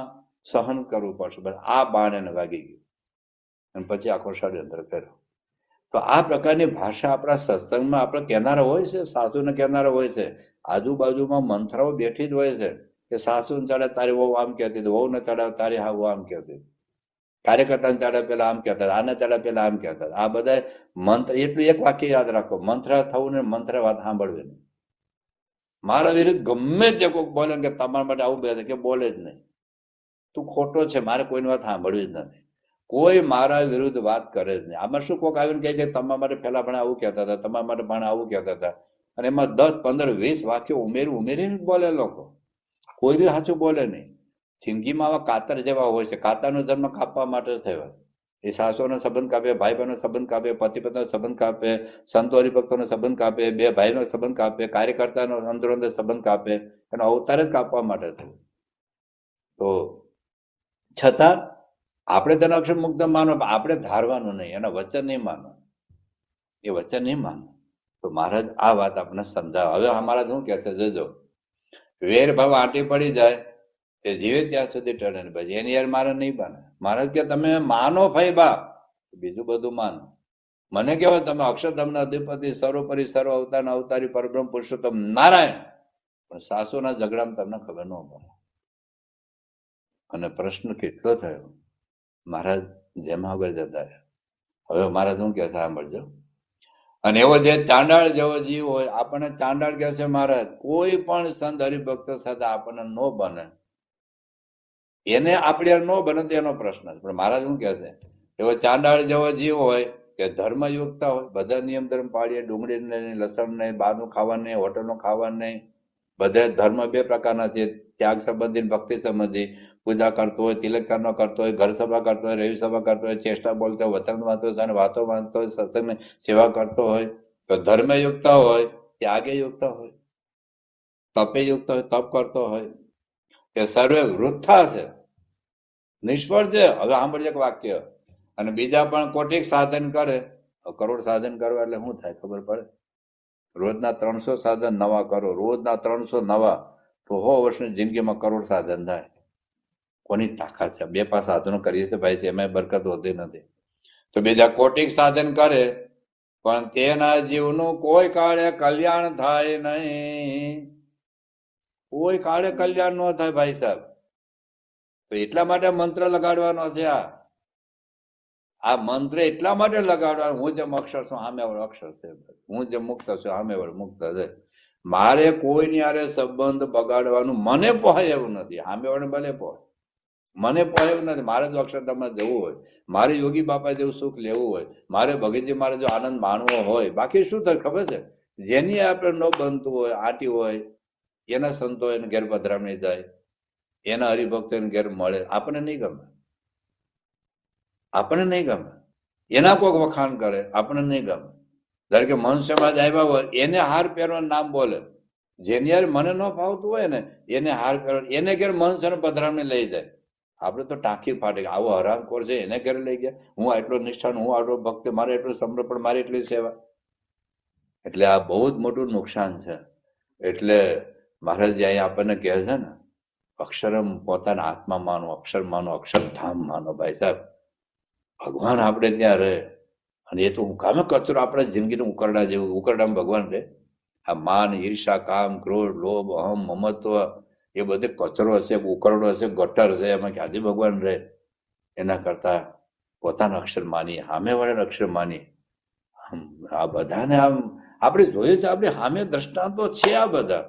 સહન કરવું પડશે. બસ આ બાણ એને વાગી ગયું. અને પછી આખો ષડયંત્ર કર્યો. તો આ પ્રકારની ભાષા આપણા સત્સંગમાં આપણે કહેનારા હોય છે, સાસુને કહેનારા હોય છે. આજુબાજુમાં મંત્રાઓ બેઠી જ હોય છે કે સાસુને ચડે તારી વહુ આમ કહેતી હતી, વહુને ચડાવ તારી હાવ આમ કહેતી, કાર્યકર્તાને ચડે પેલા આમ કહેતા, આને ચડે પેલા આમ કહેતા. આ બધા મંત્ર, એટલું એક વાક્ય યાદ રાખો, મંત્ર થવું ને મંત્ર વાત સાંભળવી નહીં. મારા વિરુદ્ધ ગમે તે કોઈ બોલે કે તમારા માટે આવું બે કે બોલે જ નહીં, તું ખોટો છે, મારે કોઈની વાત સાંભળવી જ નથી. કોઈ મારા વિરુદ્ધ વાત કરે જ નહીં. આમાં શું કોક આવીને કહે છે તમારા માટે પેલા ભણા આવું કહેતા હતા, તમારા માટે ભણા આવું કહેતા હતા, અને એમાં 10, 15, 20 વાક્યો ઉમેરીને બોલે લોકો. કોઈ બી સાચું બોલે નહીં. જિંદગીમાં આવા કાતર જેવા હોય છે. કાતરનો જન્મ કાપવા માટે થયો. એ સાસુનો સંબંધ કાપે, ભાઈ બહેનનો સંબંધ કાપે, પતિ પત્નીનો સંબંધ કાપે, સંતો હરિભક્તોનો સંબંધ કાપે, બે ભાઈનો સંબંધ કાપે, કાર્યકર્તાનો અંદરો અંદર સંબંધ કાપે. એનો અવતાર જ કાપવા માટે થયો. તો છતાં આપણે તેનો અક્ષર મુક્ત માનો, આપણે ધારવાનું નહીં, એના વચન નહીં માનો, એ વચન નહીં માનો. તો મહારાજ આ વાત આપણે સમજાવે. હવે મહારાજ શું કહે છે, જોજો, વેર ભાવ આંટી પડી જાય એ જીવે ત્યાં સુધી ટળે ને પછી એની યાર મારે નહીં બને. મહારાજ કે તમે માનો ભાઈ બાપ, બીજું બધું માનો. મને કહેવાય તમે અક્ષરધામના અધિપતિ, સર્વોપરી સર્વ અવતારના અવતારી પરબ્રહ્મ પુરુષોત્તમ નારાયણ, પણ સાસુના ઝઘડામાં તમને ખબર ન પડે. અને પ્રશ્ન કેટલો થયો, મહારાજ જેમાં આગળ જતા રહ્યા. હવે મહારાજ શું કહે છે સાંભળજો. અને એવો જે ચાંડાળ જેવો જીવ હોય, આપણને ચાંડાળ કહે છે મહારાજ, કોઈ પણ સંત હરિભક્ત સાથે આપણને ન બને, એને આપણે ન બને તો એનો પ્રશ્ન છે. પણ મહારાજ શું કહે છે, એવો ચાંડાળ જેવો જીવ હોય કે ધર્મયુક્તા હોય, બધા નિયમ ધર્મ પાડીએ, ડુંગળી નહીં, લસણ નહીં, બહારનું ખાવાનું નહીં, હોટલનું ખાવાનું નહીં. બધા ધર્મ બે પ્રકારના છે, ત્યાગ સંબંધી, ભક્તિ સંબંધી. પૂજા કરતો હોય, તિલક ન કરતો હોય, ઘર સભા કરતો હોય, રવિ સભા કરતો હોય, ચેષ્ટા બોલતો હોય, વચન વાંચતો હોય, વાતો વાંચતો હોય, સત્સંગની સેવા કરતો હોય, તો ધર્મયુક્ત હોય, ત્યાગે યુક્ત હોય, તપે યુક્ત હોય, તપ કરતો હોય, એ સર્વે વૃથા છે, નિષ્ફળ છે. હવે સાંભળજો એક વાક્ય. અને બીજા પણ કોટિક સાધન કરે. કરોડ સાધન કરવા એટલે શું થાય ખબર પડે? રોજના 300 સાધન નવા કરો, રોજના 300 નવા, તો 100 વર્ષની જિંદગીમાં કરોડ સાધન થાય. કોની તાકાત છે? 2-5 સાધનો કરીએ છીએ ભાઈ, છે એમાં બરકત હોતી નથી. તો બીજા કોટિક સાધન કરે, પણ તેના જીવનું કોઈ કાળે કલ્યાણ થાય નહીં. કોઈ કાળે કલ્યાણ ન થાય ભાઈ સાહેબ. તો એટલા માટે મંત્ર લગાડવાનો છે. આ મંત્ર એટલા માટે લગાડવાનો, હું જેમ અક્ષર છું સામેવાળો અક્ષર છે, હું જે મુક્ત છું સામેવાળો મુક્ત છે. મારે કોઈની હારે સંબંધ બગાડવાનું મને પોહાય એવું નથી. સામેવાળાને ભલે પોહાય, મને પોહાય એવું નથી. મારે જો અક્ષરધામમાં જવું હોય, મારે યોગી બાપા જેવું સુખ લેવું હોય, મારે ભગતજી મારે જો આનંદ માણવો હોય, બાકી શું થાય ખબર છે? જેની આપણે ન બનતું હોય, આટી હોય, એના સંતો એને ઘેર પધરામણી જાય, એના હરિભક્તો એને ઘેર મળે, આપણને નહીં ગમે. આપણને નહીં ગમે. એના કોઈક વખાણ કરે, આપણને નહીં ગમે. ધારો કે મનુષ્યમાં જ આવ્યા હોય, એને હાર પહેરવાનું નામ બોલે, જેની યાર મને ન ફાવતું હોય ને એને હાર પહેરવાનું, એને ઘેર મનુષ્યને પધરામણી લઈ જાય. આપણે તો ટાંકી ફાટે, આવો હરામખોર છે એને ઘરે લઈ ગયા, હું આટલો નિષ્ઠાન, હું આટલો ભક્ત, મારે એટલું સમર્પણ, મારે એટલી સેવા. એટલે આ બહુ જ મોટું નુકસાન છે. એટલે મહારાજ અહીંયા આપણને કહે છે ને, અક્ષરમ પોતાના આત્મા માનો, અક્ષર માનો, અક્ષરધામ માનો. ભાઈ સાહેબ, ભગવાન આપણે ત્યાં રહે. અને એ તો કામે કચરો આપણે જિંદગીનું ઉકરડા જેવું, ઉકરડામાં ભગવાન રહે. આ માન, ઈર્ષા, કામ, ક્રોધ, લોભ, અહમ, મમત્વ, એ બધે કચરો હશે, ઉકરડો હશે, ગટર છે, એમાં ક્યાંથી ભગવાન રહે? એના કરતા પોતાના અક્ષર માની, સામે વાળા અક્ષર માની. આ બધાને આમ આપણે જોઈએ છે, આપણી સામે દ્રષ્ટાંતો છે. આ બધા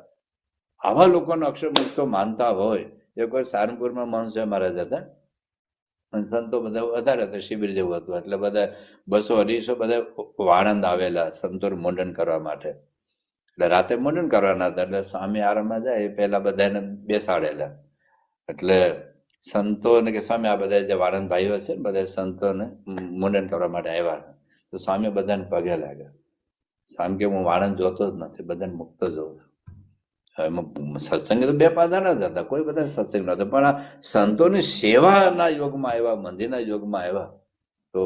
આવા લોકોના અક્ષર મુક્તો માનતા હોય. એ કોઈ સારંગપુરમાં મનુષ્ય મહારાજ હતા, સંતો બધા વધારે હતા, શિબિર જેવું હતું. એટલે બધા 200-250 બધા વાણંદ આવેલા સંતોનું મુંડન કરવા માટે. એટલે રાતે મુંડન કરવાના હતા. એટલે સ્વામી આરામમાં જાય પહેલા બધાને બેસાડેલા. એટલે સંતોને કે સ્વામી આ બધા જે વાણંદ ભાઈઓ છે ને, બધા સંતોને મુંડન કરવા માટે આવ્યા હતા. તો સ્વામી બધાને પગે લાગ્યા. સ્વામી કે હું વાણંદ જોતો જ નથી, બધાને મુક્ત જોઉં છું. સત્સંગ તો 2 પાદાના જ હતા, કોઈ બધા સત્સંગ નતો. પણ આ સંતોની સેવાના યોગમાં આવ્યા, મંદિરના યોગમાં આવ્યા. તો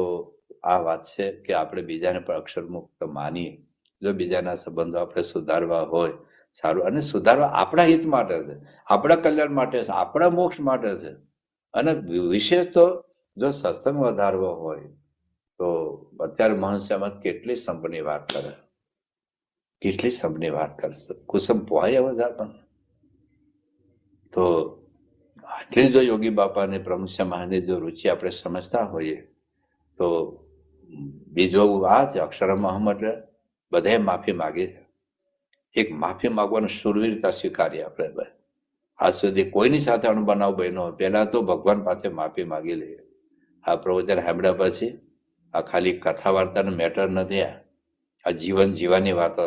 આ વાત છે કે આપણે બીજાને પણ અક્ષર મુક્ત માનીએ. જો બીજાના સંબંધો આપણે સુધારવા હોય, સારું. અને સુધારવા આપણા હિત માટે છે, આપણા કલ્યાણ માટે છે, આપણા મોક્ષ માટે છે. અને વિશેષ તો જો સત્સંગ વધારવો હોય, તો અત્યારે મહંશ્યામાં કેટલી સંપની વાત કરે, કેટલી સંપની વાત કરશે, કુસુમ પોહાય હવે પણ. તો આટલી જો યોગી બાપાને પ્રમુખ મહાની જો રુચિ આપણે સમજતા હોઈએ તો બીજો આ છે અક્ષરમ અહમ એટલે બધાએ માફી માગી છે. એક માફી માગવાનું શુરવીરતા સ્વીકારીએ આપણે. આજ સુધી કોઈની સાથે અણબનાવ બન્યો પહેલા તો ભગવાન પાસે માફી માગી લઈએ. આ પ્રવચન સાંભળ્યા પછી આ ખાલી કથા વાર્તાનો મેટર નથી, આ જીવન જીવવાની વાતો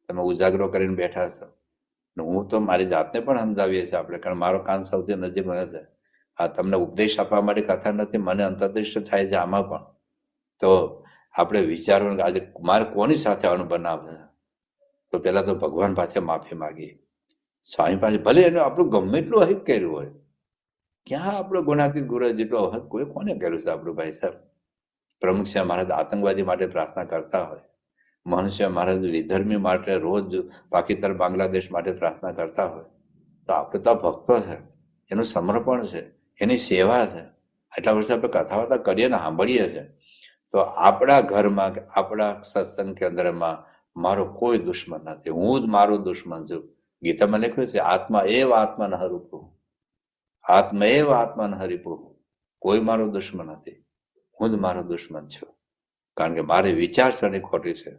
તમે ઉજાગરો કરીને બેઠા છો. હું તો મારી જાતને પણ સમજાવીએ છીએ આપણે, કારણ મારો કાન સૌથી નજીક મને છે. આ તમને ઉપદેશ આપવા માટે કથા નથી, મને અંતર્દૃષ્ટિ થાય છે આમાં પણ. તો આપણે વિચારવાનું આજે મારે કોની સાથે અણબનાવ છે, તો પેલા તો ભગવાન પાસે માફી માગી, સ્વામી પાસે. ભલે એને આપણું ગમે એટલું અહિત કર્યું હોય, ક્યાં આપણો ગુણાતીત ગુરુ જેટલો અહિત કોઈ કોને કર્યું છે આપણું ભાઈ સાહેબ. પ્રમુખ સાહેબ મહારાજ આતંકવાદી માટે પ્રાર્થના કરતા હોય, મહંશ્યા મહારાજ વિધર્મી માટે રોજ પાકિસ્તાન બાંગ્લાદેશ માટે પ્રાર્થના કરતા હોય, તો આપણે તો ભક્તો છે, એનું સમર્પણ છે, એની સેવા છે. આટલા વર્ષે આપણે કથા વાર્તા કરીએ ને સાંભળીએ છીએ. તો આપણા ઘરમાં આપણા સત્સંગ કેન્દ્રમાં મારો કોઈ દુશ્મન નથી, હું જ મારો દુશ્મન છું. ગીતામાં લખ્યું છે આત્મા એવ આત્મા ન હરિપુઃ, આત્મા એવ આત્મા ન હરિપુઃ. કોઈ મારો દુશ્મન નથી, હું જ મારો દુશ્મન છું. કારણ કે મારી વિચારસરણી ખોટી છે,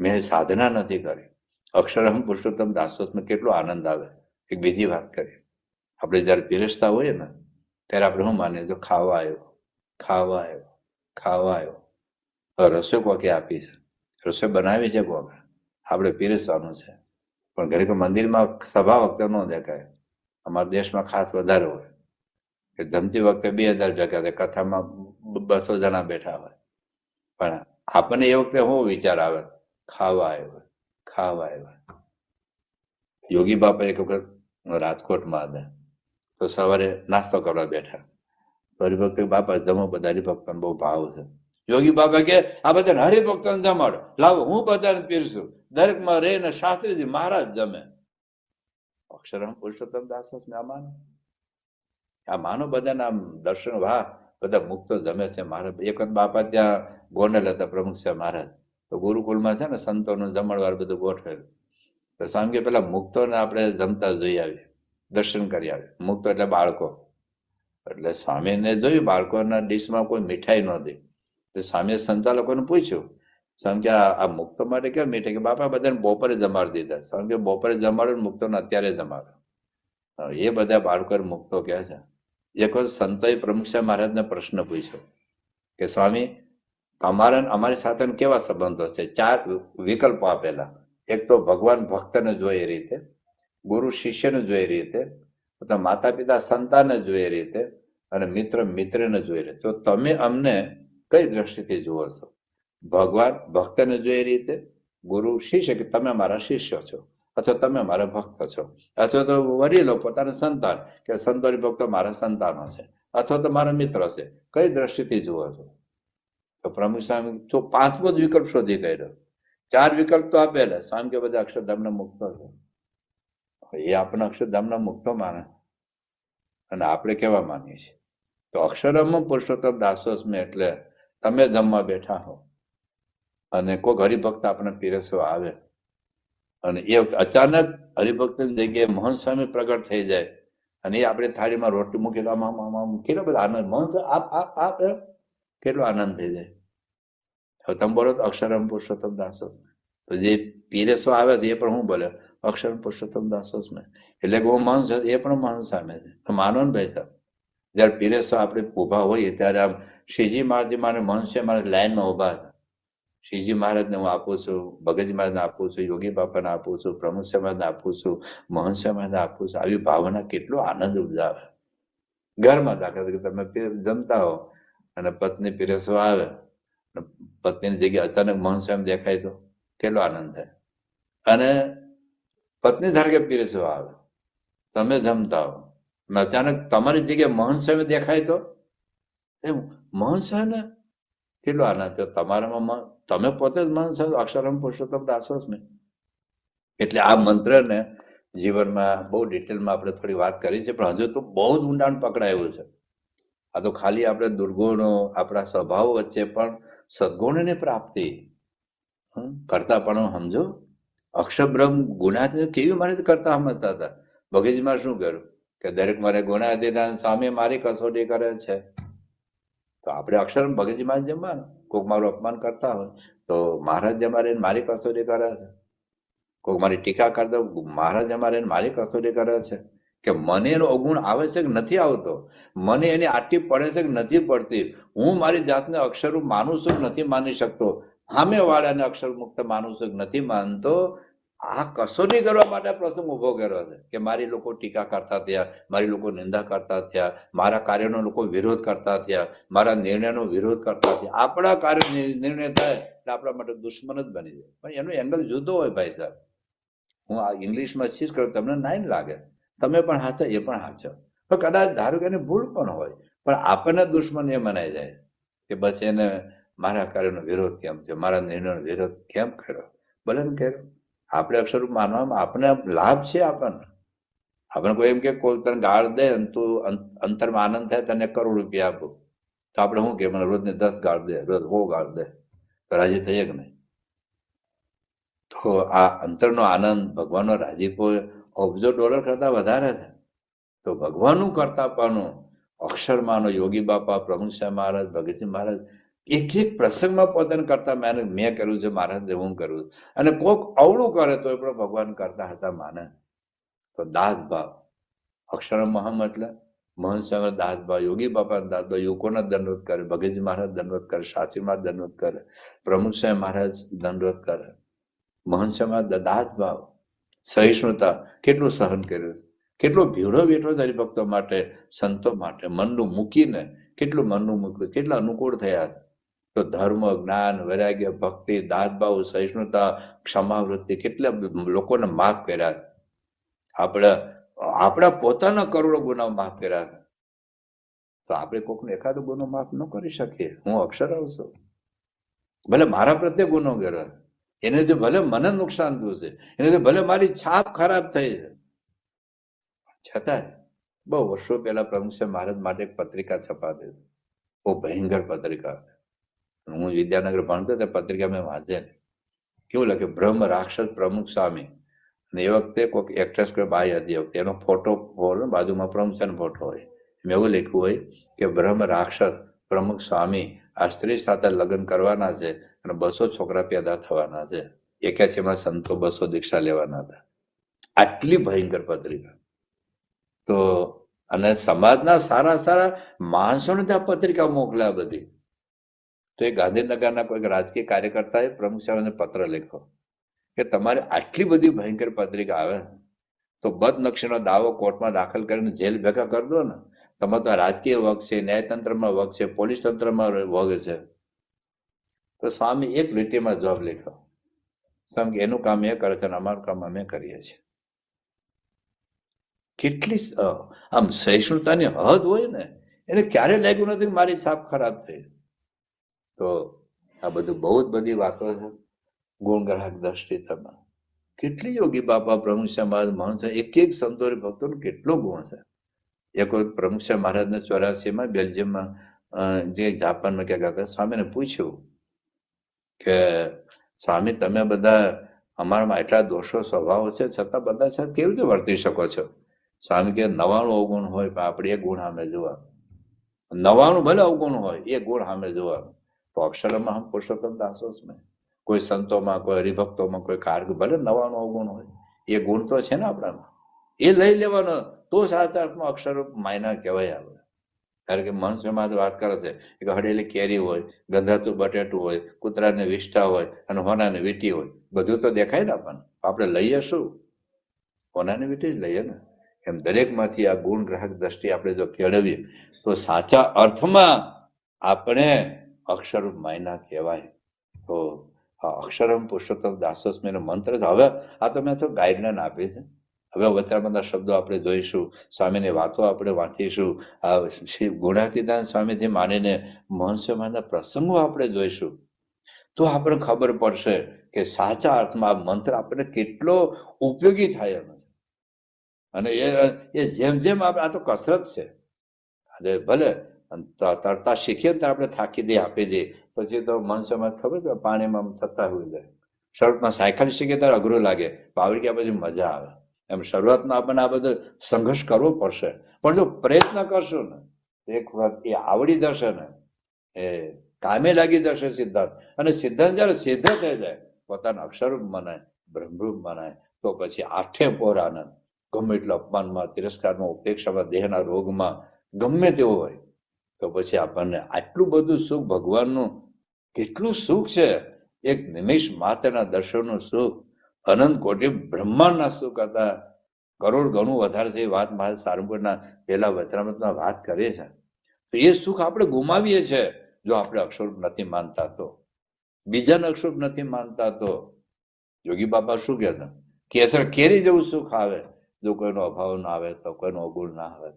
મેં સાધના નથી કરી. અક્ષરહમ પુરુષોત્તમ દાસોત્તમાં કેટલો આનંદ આવે. એક બીજી વાત કરીએ, આપણે જયારે પીરસતા હોઈએ ને ત્યારે આપણે શું માનીએ, જો ખાવા આવ્યો, ખાવા આવ્યો, ખાવા આવ્યો. રસોઈ કોકે આપી છે, રસોઈ બનાવી છે કોકે, આપણે પીરસવાનું છે. પણ ઘરે મંદિરમાં સભા વખતે ન દેખાય. અમારા દેશમાં ખાસ વધારે હોય કે જમતી વખતે 2000 ભેગા થાય, કથામાં 200 જણા બેઠા હોય. પણ આપણને એ વખતે શું વિચાર આવે, ખાવા આવ્યો, ખાવા આવ્યા. યોગી બાપા એક વખત રાજકોટમાં હતા, તો સવારે નાસ્તો કરવા બેઠા. તો હરિભક્ત બાપા જમો, બધા હરિભક્તોને બહુ ભાવ છે. યોગી બાપા કે આ બધા હરિભક્તોને જમાડો, લાવો હું બધાને પીરસું. દરેકમાં રહીને શાસ્ત્રીજી મહારાજ જમે. અક્ષરમ પુરુષોત્તમ દાસ આ માનો બધાને આમ દર્શન, વાહ બધા મુક્તો જમે છે. મારા એક વખત બાપા ત્યાં ગોંડલ હતા પ્રમુખ સાહેબ મહારાજ, તો ગુરુકુળમાં છે ને સંતોનું જમણવાર બધું ગોઠવેલું. તો સ્વામી કે પેલા મુક્તોને આપણે જમતા જોઈ આવીએ, દર્શન કરી આવીએ. મુક્તો એટલે બાળકો. એટલે સ્વામીને જોયું બાળકોના ડીશમાં કોઈ મીઠાઈ નહોતી. તો સ્વામીએ સંચાલકોને પૂછ્યું, સ્વામી કે આ મુક્તો માટે કેમ મીઠાઈ? કે બાપા બધાને બપોરે જમાડી દીધા. સ્વામી કે બપોરે જમાડો, મુક્તોને અત્યારે જમાડો. એ બધા બાળકો મુક્તો કહે છે. એક વખત સંતોએ પ્રમુખ સાહેબ મહારાજને પ્રશ્ન પૂછ્યો કે સ્વામી તમારા અમારી સાથે કેવા સંબંધો છે? 4 વિકલ્પો આપેલા. એક તો ભગવાન ભક્તને જોઈએ એ રીતે, ગુરુ શિષ્યને જોઈએ એ રીતે, માતા પિતા સંતાનને જોઈએ એ રીતે, અને મિત્ર મિત્રને જોઈએ રીતે. તો તમે અમને કઈ દ્રષ્ટિથી જુઓ છો? ભગવાન ભક્તને જોઈએ એ રીતે, ગુરુ શિષ્ય કે તમે મારા શિષ્ય છો, અથવા તમે મારા ભક્ત છો, અથવા તો વડીલો પોતાના સંતાન કે સંતોની ભક્તો મારા સંતાનો છે, અથવા તો મારા મિત્ર છે. કઈ દ્રષ્ટિથી જુઓ છો? તો પ્રમુખ સ્વામી તો 5મો જ વિકલ્પ શોધી કાઢ્યો. 4 વિકલ્પ તો આપેલા. સ્વામી કે બધા અક્ષરધામના મુક્તો છે. એ આપણે અક્ષરધામના મુક્તો માને, અને આપણે કેવા માનીએ છીએ? તો અક્ષરમ પુરુષોત્તમ દાસોસ્મે એટલે તમે જમવા બેઠા હો અને કોઈ હરિભક્ત આપણે પીરસવા આવે, અને એ અચાનક હરિભક્તની જગ્યાએ મહંત સ્વામી પ્રગટ થઈ જાય, અને એ આપણે થાળીમાં રોટલી મૂકી, કેટલો બધો આનંદ. મહંત આપ કેટલો આનંદ થઈ જાય. હવે તમે બોલો તો અક્ષરમ પુરુષોત્તમ દાસોસ્મે. તો જે પીરસવા આવે છે એ પણ હું બોલે અક્ષરમ પુરુષોત્તમ દાસોસ્મે, એટલે કે હું મહંત છું, એ પણ મહંત સામે છે. માનો ને ભાઈ સાહેબ, જયારે પીરસવા આપણે ઉભા હોઈએ ત્યારે આમ શ્રીજી મહારાજ મારે મહંત છે મારે લાઈનમાં ઉભા હતા. શ્રીજી મહારાજને હું આપું છું, ભગતજી મહારાજને આપું છું, યોગી બાપાને આપું છું, પ્રમુખ સાહેબ મહારાજને આપું છું, મહંત સાહેબ મહારાજને આપું છું. આવી ભાવના કેટલો આનંદ ઉપજાવે. ઘરમાં દાખલા તરીકે તમે જમતા હો અને પત્ની પીરસવા આવે, પત્નીની જગ્યાએ અચાનક મહંત સાહેબ દેખાય તો કેટલો આનંદ થાય. અને પત્ની ધારે કે પીરસવા આવે, તમે જમતા હો, અચાનક તમારી જગ્યાએ મહંત સાહેબ દેખાય તો એમ મહંત સાહેબ ને કેટલો આનંદ થયો. તમારામાં તમે પોતે જ મહંત સાહેબ અક્ષરમ પુરુષોત્તમ દાસોસ્મે. એટલે આ મંત્રને જીવનમાં બહુ ડિટેલમાં આપણે થોડી વાત કરી છે, પણ હજુ તો બહુ જ ઊંડાણ પકડાયું છે. આ તો ખાલી આપણે દુર્ગુણો આપણા સ્વભાવ વચ્ચે પણ સદગુણની પ્રાપ્તિ કરતા પણ સમજો. અક્ષરબ્રહ્મ ગુણાતીત કેવી મારે કરતા સમજતા હતા. ભગતજીમાં શું કર્યું કે દરેક મારે ગુણાતીત સામે મારી કસોટી કરે છે. તો આપણે અક્ષર ભગતજીમાં જ જમવાનું. કોઈક મારું અપમાન કરતા હોય તો મહારાજ અમારે મારી કસોટી કરે છે. કોઈક મારી ટીકા કરતા મહારાજ અમારે મારી કસોટી કરે છે કે મને એનો અવગુણ આવે છે કે નથી આવતો, મને એની આટી પડે છે કે નથી પડતી, હું મારી જાતને અક્ષર માનું છું કે નથી માની શકતો, સામે વાળાને અક્ષર મુક્ત માનું છું કે નથી માનતો. આ કસોટી કરવા માટે પ્રસંગ ઉભો કર્યો છે કે મારી લોકો ટીકા કરતા થયા, મારી લોકો નિંદા કરતા થયા, મારા કાર્યનો લોકો વિરોધ કરતા થયા, મારા નિર્ણયનો વિરોધ કરતા થયા. આપણા કાર્ય નિર્ણય થાય એટલે આપણા માટે દુશ્મન જ બની જાય. પણ એનો એંગલ જુદો હોય ભાઈ સાહેબ. હું આ ઇંગ્લિશમાં શીખ કરું, તમને નાઈ લાગે, તમે પણ હાચો એ પણ હાચો, તો કદાચ ધારો કે એની ભૂલ પણ હોય, પણ આપણને દુશ્મન એ મનાઈ જાય કે બસ એને મારા કાર્યનો વિરોધ કેમ થયો, મારા નિર્ણયનો વિરોધ કેમ કર્યો. ભલે ને કર્યો, આપણે અક્ષર માનવામાં આપણને લાભ છે. આપણે કોઈ એમ કે કોઈ તને ગાળ દે તું અંતરમાં આનંદ થાય તને 1 કરોડ રૂપિયા આપું, તો આપણે શું કે મને રોજને 10 ગાળ દે, રોજ 100 ગાળ દે, તો રાજી થઈએ કે નહીં? તો આ અંતરનો આનંદ, ભગવાનનો રાજીપો અબજો ડોલર કરતા વધારે છે. તો ભગવાનનું કરતાપણું અક્ષરમાંનો યોગી બાપા, પ્રમુખ સાહેબ મહારાજ, ભગતસિંહ મહારાજ એક એક પ્રસંગમાં પોતાને કરતા મેં કર્યું છે, મહારાજ હું કરું. અને કોક અવળું કરે તો એ પણ ભગવાન કરતા હતા માને. તો દાસ ભાવ અક્ષર મહમ એટલે મહંત સાહેબ દાસ ભાવ, યોગી બાપા દાસ ભાવ, યુકોના દંડવત કરે, ભગતજી મહારાજ દંડવત કરે, શાસ્ત્રી મહારાજ દંડવત કરે, પ્રમુખ સાહેબ મહારાજ દંડવત કરે. મહંત સાહેબ દાસ ભાવ, સહિષ્ણુતા, કેટલું સહન કર્યું, કેટલો ભીડો બેઠો હરિભક્તો માટે, સંતો માટે, મનનું મૂકીને કેટલું મનનું મૂક્યું, કેટલા અનુકૂળ થયા. તો ધર્મ, જ્ઞાન, વૈરાગ્ય, ભક્તિ, દાસભાવ, સહિષ્ણુતા, ક્ષમાવૃત્તિ કેટલા લોકોને માફ કર્યા. આપણા પોતાના કરોડો ગુનાઓ માફ કર્યા. તો આપણે કોકનો એકાદો ગુનો માફ ન કરી શકીએ? હું અક્ષર છું, ભલે મારા પ્રત્યે ગુનો કર્યો, એનાથી ભલે મને નુકસાન થયું છે, એનાથી ભલે મારી છાપ ખરાબ થઈ છે, છતાંય બહુ વર્ષો પહેલા પ્રમુખ સાહેબ મહારાજ માટે એક પત્રિકા છપાતી, બહુ ભયંકર પત્રિકા. હું વિદ્યાનગર ભણતો તે પત્રિકા મેં વાંચે. કેવું લખે, બ્રહ્મ રાક્ષસ પ્રમુખ સ્વામી. અને એ વખતે કોઈક એક્ટ્રેસ કોઈ બાઈ હતી, વખતે એનો ફોટો બાજુમાં પ્રમુખ સાહેબનો ફોટો હોય. મેં એવું લખ્યું હોય કે બ્રહ્મ રાક્ષસ પ્રમુખ સ્વામી આ સ્ત્રી સાથે લગ્ન કરવાના છે અને 200 છોકરા પેદા થવાના છે. 81માં સંતો 200 દીક્ષા લેવાના હતા. આટલી ભયંકર પત્રિકા. તો અને સમાજના સારા સારા માણસોને ત્યાં પત્રિકા મોકલ્યા બધી. તો એ ગાંધીનગરના કોઈક રાજકીય કાર્યકર્તાએ પ્રમુખ સાહેબને પત્ર લખ્યો કે તમારે આટલી બધી ભયંકર પત્રિકા આવે તો બદનક્ષીનો દાવો કોર્ટમાં દાખલ કરીને જેલ ભેગા કરી દો ને. તમારે તો રાજકીય વગ છે, ન્યાયતંત્રમાં વગ છે, પોલીસ તંત્રમાં વગ છે. તો સ્વામી એક લીટીમાં જવાબ લખ્યો, સ્વામી કે એનું કામ એ કરે છે અને અમારું કામ અમે કરીએ છીએ. કેટલી આમ સહિષ્ણુતાની હદ હોય ને, એને ક્યારે લાગ્યું નથી મારી છાપ ખરાબ થઈ. તો આ બધું બહુ જ બધી વાતો છે. ગુણગ્રાહક દ્રષ્ટિ તમે કેટલી યોગી બાપા, પ્રમુખ સાહેબ મહારાજ, મહંત સાહેબ, એક એક સંતો ભક્તોનો કેટલો ગુણ છે. એક વખત પ્રમુખ સાહેબ મહારાજને 84માં બેલ્જિયમમાં જે જાપાનમાં ક્યાંક સ્વામીને પૂછ્યું કે સ્વામી તમે બધા અમારામાં એટલા દોષો સ્વભાવ છે છતાં બધા સાથે કેવી રીતે વર્તી શકો છો? સ્વામી કે 99 અવગુણ હોય પણ આપણે એ ગુણ સામે જોવાનું. 99 ભલે અવગુણ હોય, એ ગુણ સામે જોવાનું. તો અક્ષરમાં હમ પુરુષોત્તમ દાસોમાં, કોઈ સંતોમાં, કોઈ હરિભક્તોમાં, કોઈ કાર્ય ભલે 99 અવગુણ હોય, એ ગુણ તો છે ને આપણામાં, એ લઈ લેવાનો. તો સાચા અર્થમાં અક્ષર માયના કહેવાય. આપણે કારણ કે મહંત સમાજ વાત કરે છે કે હળેલી કેરી હોય, ગંધાતું બટેટું હોય, કૂતરાને વિષ્ઠા હોય અને હોનાને વીંટી હોય, બધું તો દેખાય ને આપણને. આપણે લઈએ શું? હોનાને વીંટી જ લઈએ ને. એમ દરેકમાંથી આ ગુણ ગ્રાહક દ્રષ્ટિ આપણે જો કેળવીએ તો સાચા અર્થમાં આપણે અક્ષર માયના કહેવાય. તો અક્ષરમ પુરુષોત્તમ દાસોસ્મીનો મંત્ર હવે આ તો મેં તો ગાઈડલાઈન આપી છે. હવે વધારે બધા શબ્દો આપણે જોઈશું, સ્વામીની વાતો આપણે વાંચીશું, શ્રી ગુણાતીતાન સ્વામીથી માનીને મહંત સ્વામીના પ્રસંગો આપણે જોઈશું, તો આપણને ખબર પડશે કે સાચા અર્થમાં આ મંત્ર આપણને કેટલો ઉપયોગી થાય એમ. અને એ જેમ જેમ આપણે, આ તો કસરત છે. ભલે તરતા શીખીએ ને આપણે થાકી દઈએ, આપી દઈએ, પછી તો મન સમજ ખબર છે પાણીમાં થતા હોય જાય. શરૂઆતમાં સાયકલ શીખીએ ત્યારે અઘરું લાગે, આવડી ગયા પછી મજા આવે. એમ શરૂઆતમાં આપણને આ બધો સંઘર્ષ કરવો પડશે, પણ જો પ્રયત્ન કરશું ને એક વખત એ આવડી જશે ને, એ કામે લાગી જશે સિદ્ધાંત. અને સિદ્ધાંત જયારે સિદ્ધ થઈ જાય, પોતાના અક્ષરરૂપ મનાય, બ્રહ્મરૂપ મનાય, તો પછી આઠે પોર આનંદ. ગમે એટલા અપમાનમાં, તિરસ્કારમાં, ઉપેક્ષામાં, દેહના રોગમાં, ગમે તેવો હોય, તો પછી આપણને આટલું બધું સુખ, ભગવાનનું કેટલું સુખ છે, એક નિમિષ માત્રના દર્શનનું સુખ અનંત કોટી બ્રહ્માંડના સુખ કરતા કરોડ ગણું વધારે છે. એ વાત મારે સારંગપુરના પેલા વચનામૃતમાં વાત કરીએ છે. તો એ સુખ આપણે ગુમાવીએ છીએ જો આપણે અક્ષર નથી માનતા તો, બીજાને અક્ષર નથી માનતા તો. યોગી બાબા શું કહેતા, કેસર કેરી જેવું સુખ આવે જો કોઈનો અભાવ ના આવે તો, કોઈનો અવગુણ ના આવે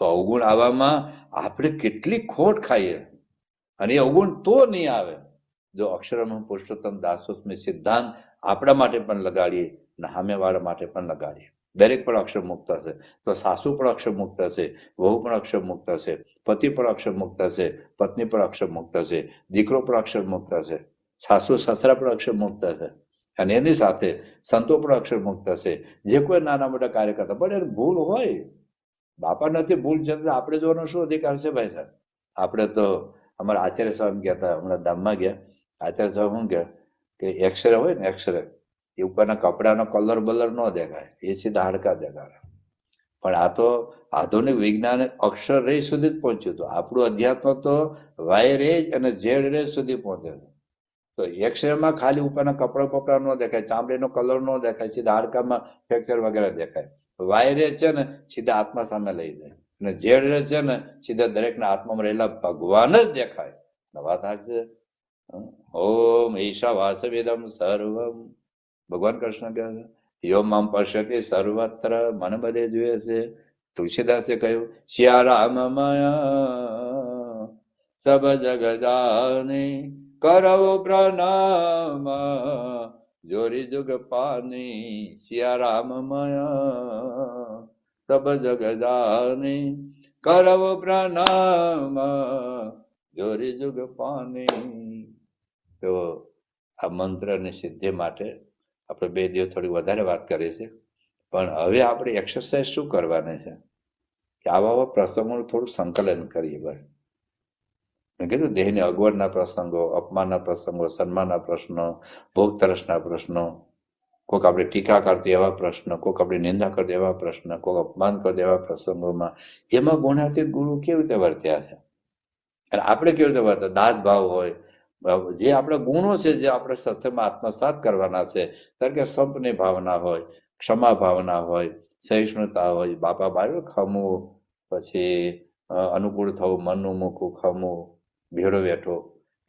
તો અવગુણ આવવામાં આપણે કેટલી ખોટ ખાઈએ. અને એ અવગુણ તો નહીં આવે જો અક્ષરમ પુરુષોત્તમ દાસોસ્મી સિદ્ધાંત આપણા માટે પણ લગાડીએ, સામેવાળા માટે પણ લગાડીએ. દરેક પણ અક્ષર મુક્ત હશે તો સાસુ પણ અક્ષર મુક્ત હશે, વહુ પણ અક્ષર મુક્ત હશે, પતિ પણ અક્ષર મુક્ત હશે, પત્ની પણ અક્ષર મુક્ત હશે, દીકરો પણ અક્ષર મુક્ત હશે, સાસુ સસરા પણ અક્ષર મુક્ત હશે, અને એની સાથે સંતો પણ અક્ષર મુક્ત હશે. જે કોઈ નાના મોટા કાર્ય કરતા પણ એની ભૂલ હોય, બાપા નથી ભૂલ છે, આપણે જોવાનો શું અધિકાર છે ભાઈ સાહેબ? આપણે તો અમારા આચાર્ય સાહેબ ગયા હતા, હમણાં ધામમાં ગયા. આચાર્ય સાહેબ શું કહે કે એક્સરે હોય ને, એક્સરે એ ઉપરના કપડાનો કલર બલર ન દેખાય, એ સીધા હાડકા દેખાય. પણ આ તો આધુનિક વિજ્ઞાન અક્ષર રેજ સુધી જ પહોંચ્યું હતું. આપણું અધ્યાત્મ તો વાય રેજ અને ઝેડ રેજ સુધી પહોંચે છે. તો એક્સરેમાં ખાલી ઉપરના કપડા બપડા ન દેખાય, ચામડીનો કલર ન દેખાય, સીધા હાડકામાં ફ્રેક્ચર વગેરે દેખાય. વાય રેજ છે ને સીધા આત્મા સામે લઈ જાય, અને ઝેડ રેજ છે ને સીધા દરેકના આત્મામાં રહેલા ભગવાન જ દેખાય. વાત છે. ઓમ ઈશા વાસવિદમ સર્વમ. ભગવાન કૃષ્ણ કહે છે યો મામ પશ્યતિ સર્વત્ર, મને બધે જોઈએ છે. તુલસીદાસે કહ્યું સિયારામ મયા સબ જગ જાની, કરવો પ્રણામ જોરી જુગ પાની. સિયારામ મયા સબ જગ જાની, કરવો પ્રણામ જોરી જુગ પાની. તો આ મંત્રની સિદ્ધિ માટે આપણે 2 દિવસ થોડી વધારે વાત કરીએ છીએ, પણ હવે આપણે એક્સરસાઇઝ શું કરવાની છે કે આવા પ્રસંગોનું થોડું સંકલન કરીએ. બસ મેં કીધું દેહની અગવડના પ્રસંગો, અપમાનના પ્રસંગો, સન્માનના પ્રશ્નો, ભોગ તરસના પ્રશ્નો, કોઈક આપણે ટીકા કરતી એવા પ્રશ્ન, કોઈક આપણી નિંદા કરતી એવા પ્રશ્ન, કોઈક અપમાન કરતી એવા પ્રસંગોમાં એમાં ગુણાતીત ગુરુ કેવી રીતે વર્ત્યા છે અને આપણે કેવી રીતે વર્ત્યા. દાસ ભાવ હોય, જે આપણા ગુણો છે, જે આપણે સત્સંગમાં આત્મસાત કરવાના છે, કારણ કે સંપની ભાવના હોય, ક્ષમા ભાવના હોય, સહિષ્ણુતા હોય, બાપા બાળક ખમવું, પછી અનુકૂળ થવું, મનનું મૂકવું, ખમવું, ભેળો બેઠો,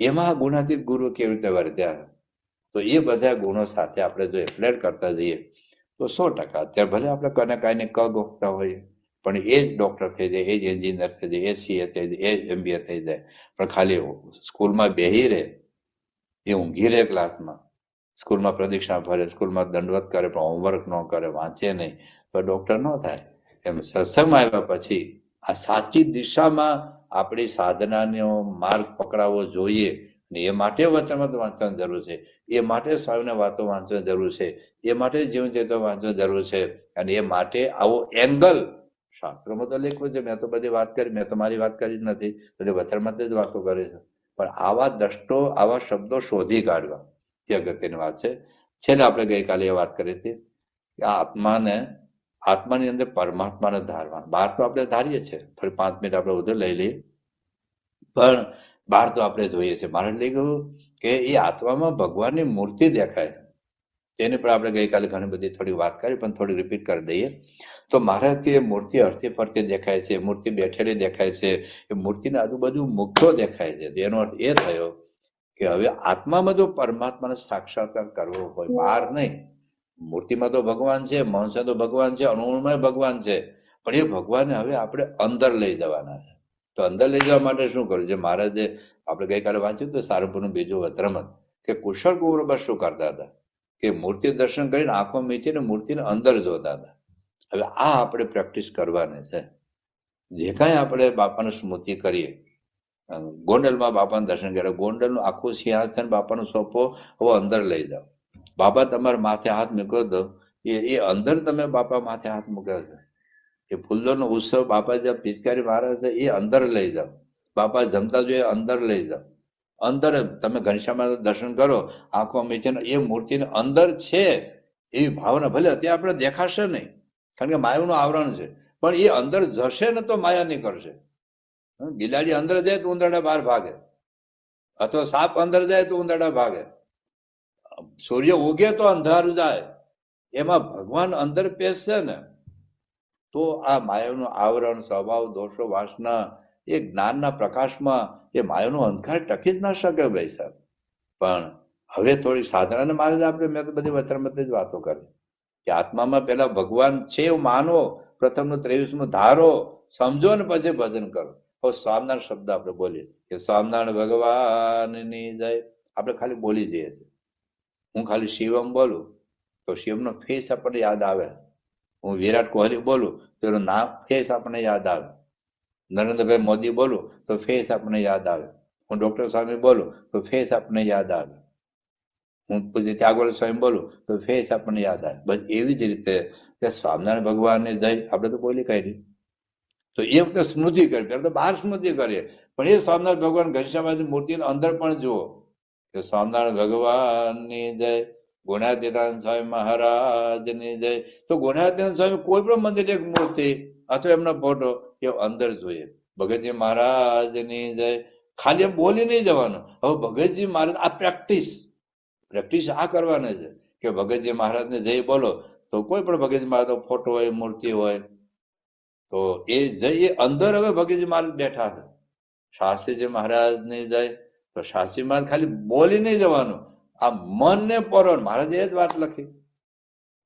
એમાં ગુણાતીત ગુરુ કેવી રીતે વર્ત્યા. તો એ બધા ગુણો સાથે આપણે જો એપ્લાય કરતા જઈએ તો 100%. અત્યારે ભલે આપણે કને કાંઈ ક ગોખતા હોઈએ, પણ એ જ ડોક્ટર થઈ જાય, એ જ એન્જિનિયર થઈ જાય, એ સીએ થઈ જાય, એ જ MBA થઈ જાય, પણ ખાલી સ્કૂલમાં બેહી રહે, એ ઊંઘી રહે ક્લાસમાં, સ્કૂલમાં પ્રદક્ષિણા ફરે, સ્કૂલમાં દંડવત કરે, પણ હોમવર્ક ન કરે, વાંચે નહીં, તો ડોક્ટર ન થાય. એમ સત્સંગમાં આવ્યા પછી આ સાચી દિશામાં આપણી સાધનાનો માર્ગ પકડાવવો જોઈએ. એ માટે વચનામૃત વાંચવાની જરૂર છે, એ માટે સ્વામીને વાતો વાંચવાની જરૂર છે, એ માટે જીવન ચેતન વાંચવાની જરૂર છે, અને એ માટે આવો એંગલ શાસ્ત્રોમાં તો લખ્યું છે. મેં તો બધી વાત કરી, મેં તો મારી વાત કરી જ નથી, બધી વચનામૃત જ વાતો કરી છે. પણ આવા દ્રષ્ટો, આવા શબ્દો શોધી કાઢવા એ અગત્યની વાત છે. છેલ્લે આપણે ગઈકાલે એ વાત કરી હતી કે આ આત્માની અંદર પરમાત્માને ધારવા. બહાર તો આપણે ધારીએ છીએ, થોડી 5 મિનિટ આપણે ઉધર લઈ લઈએ, પણ બહાર તો આપણે જોઈએ છીએ. મારે લઈ ગયું કે એ આત્મામાં ભગવાનની મૂર્તિ દેખાય છે. તેની પર આપણે ગઈકાલે ઘણી બધી થોડી વાત કરી, પણ થોડી રિપીટ કરી દઈએ. તો મારાથી એ મૂર્તિ હરતી ફરતી દેખાય છે, મૂર્તિ બેઠેલી દેખાય છે, એ મૂર્તિની આજુબાજુ મુગ્ધો દેખાય છે. એનો અર્થ એ થયો કે હવે આત્મામાં જો પરમાત્માને સાક્ષાત્કાર કરવો હોય, બહાર નહીં. મૂર્તિમાં તો ભગવાન છે, મનુષ્ય તો ભગવાન છે, અણુમાં ભગવાન છે, પણ એ ભગવાનને હવે આપણે અંદર લઈ જવાના છે. તો અંદર લઈ જવા માટે શું કરવું છે? મહારાજે આપણે ગઈકાલે વાંચ્યું હતું સારંગપુરનું બીજું વચનામૃત, કે કુશળ ગૌરવ શું કરતા હતા કે મૂર્તિ દર્શન કરીને આંખો મીચીને મૂર્તિને અંદર જોતા હતા. હવે આ આપણે પ્રેક્ટિસ કરવાની છે. જે કાંઈ આપણે બાપાનું સ્મૃતિ કરીએ, ગોંડલમાં બાપાનું દર્શન કર્યા, ગોંડલનું આખું સિંહાસન બાપાનું સોંપો, હવે અંદર લઈ જાઓ. બાપા તમારા માથે હાથ મૂક્યો તો એ અંદર તમે બાપા માથે હાથ મૂક્યો છે. એ ફૂલોનો ઉત્સવ બાપા જ્યાં પિચકારી મારે છે એ અંદર લઈ જાઓ. બાપા જમતા જોઈએ અંદર લઈ જાઓ. અંદર તમે ઘનશ્યામમાં દર્શન કરો, આંખો મીચીને એ મૂર્તિને અંદર છે એવી ભાવના, ભલે અત્યારે આપણે દેખાશે નહીં કારણ કે માયાનું આવરણ છે, પણ એ અંદર જશે ને તો માયા નહીં કરશે. બિલાડી અંદર જાય તો ઉંદરડા બહાર ભાગે, અથવા સાપ અંદર જાય તો ઉંદરડા ભાગે, સૂર્ય ઉગે તો અંધારું જાય. એમાં ભગવાન અંદર પેસશે ને તો આ માયાનું આવરણ, સ્વભાવ, દોષો, વાસના, એ જ્ઞાનના પ્રકાશમાં એ માયાનો અંધકાર ટકી જ ના શકે ભાઈ સાહેબ. પણ હવે થોડી સાધના, અને મારે આપણે મેં તો બધી વચરામતી જ વાતો કરી કે આત્મામાં પેલા ભગવાન છે એવું માનો, પ્રથમનું 23મું ધારો, સમજો ને પછી ભજન કરો. હવે સ્વામિનારાયણ શબ્દ આપણે બોલીએ કે સ્વામિનારાયણ ભગવાનની જય, આપણે ખાલી બોલી જઈએ છીએ. હું ખાલી શિવમ બોલું તો શિવનો ફેસ આપણને યાદ આવે. હું વિરાટ કોહલી બોલું તો એનું નામ, ફેસ આપણને યાદ આવે. નરેન્દ્રભાઈ મોદી બોલું તો ફેસ આપણને યાદ આવે. હું ડોક્ટર સ્વામી બોલું તો ફેસ આપણને યાદ આવે. હું પૂજ્ય ત્યાગોલ સ્વામી બોલું તો ફેસ આપણને યાદ આવે. બસ એવી જ રીતે સ્વામિનારાયણ ભગવાનને જય આપણે તો બોલી કાઢી. તો એ વખતે સ્મૃતિ કરી, પેલા તો બહાર સ્મૃતિ કરીએ, પણ એ સ્વામિનારાયણ ભગવાન ઘનશ્યામની મૂર્તિની અંદર પણ જુઓ કે સ્વામિનારાયણ ભગવાનની જય, ગુણાતીતાન સ્વામી મહારાજની જય. તો ગુણાતીતાન સ્વામી કોઈ પણ મંદિર એક મૂર્તિ અથવા એમનો ફોટો એ અંદર જોઈએ. ભગતજી મહારાજની જય, ખાલી એમ બોલી નહીં જવાનું. હવે ભગતજી મહારાજ, આ પ્રેક્ટિસ આ કરવાની છે કે ભગતજી મહારાજને જય બોલો તો કોઈ પણ ભગતજી મહારાજ ફોટો હોય, મૂર્તિ હોય, તો એ જય એ અંદર હવે ભગતજી મહારાજ બેઠા છે. શાસ્ત્રીજી મહારાજની જય, તો શાસ્ત્રી મહારાજ ખાલી બોલી નહીં જવાનું, આ મન ને પરો. મહારાજે એ જ વાત લખી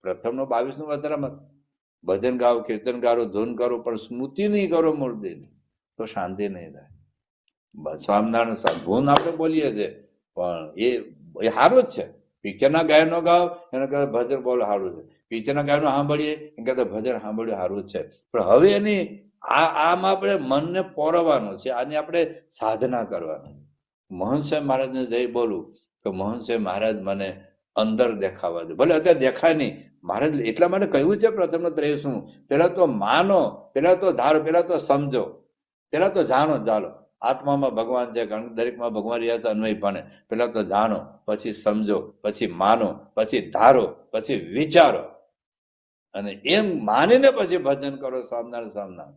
પ્રથમનો 22મું વચરામૃત, ભજન ગાઓ, કીર્તન ગાઓ, ધૂન કરો, પણ સ્મૃતિ નહીં કરો મૂર્તિની તો શાંતિ નહીં થાય. સ્વામિનારાયણ ધૂન આપણે બોલીએ છીએ પણ એ સારું જ છે. પિક્ચરના ગાયનો ગાવ એના કરતા ભજન બોલો સારું છે. પિક્ચરના ગાયનો સાંભળીએ એના કરતા ભજન સાંભળ્યું સારું જ છે. પણ હવે એની આમ આપણે મનને પોરવાનું છે, આની આપણે સાધના કરવાની. મહંત સાહેબ મહારાજને જઈ બોલું તો મહંત સાહેબ મહારાજ મને અંદર દેખાવા દે. ભલે અત્યારે દેખાય નહીં, મહારાજ એટલા માટે કહ્યું છે પ્રથમનું 23મું, પેલા તો માનો, પેલા તો ધારો, પેલા તો સમજો, પેલા તો જાણો. ચાલો આત્મામાં ભગવાન છે, દરેકમાં ભગવાન રહ્યા તો અન્વય ભણે. પેલા તો જાણો, પછી સમજો, પછી માનો, પછી ધારો, પછી વિચારો, અને એમ માનીને પછી ભજન કરો સ્વામિનારાયણ.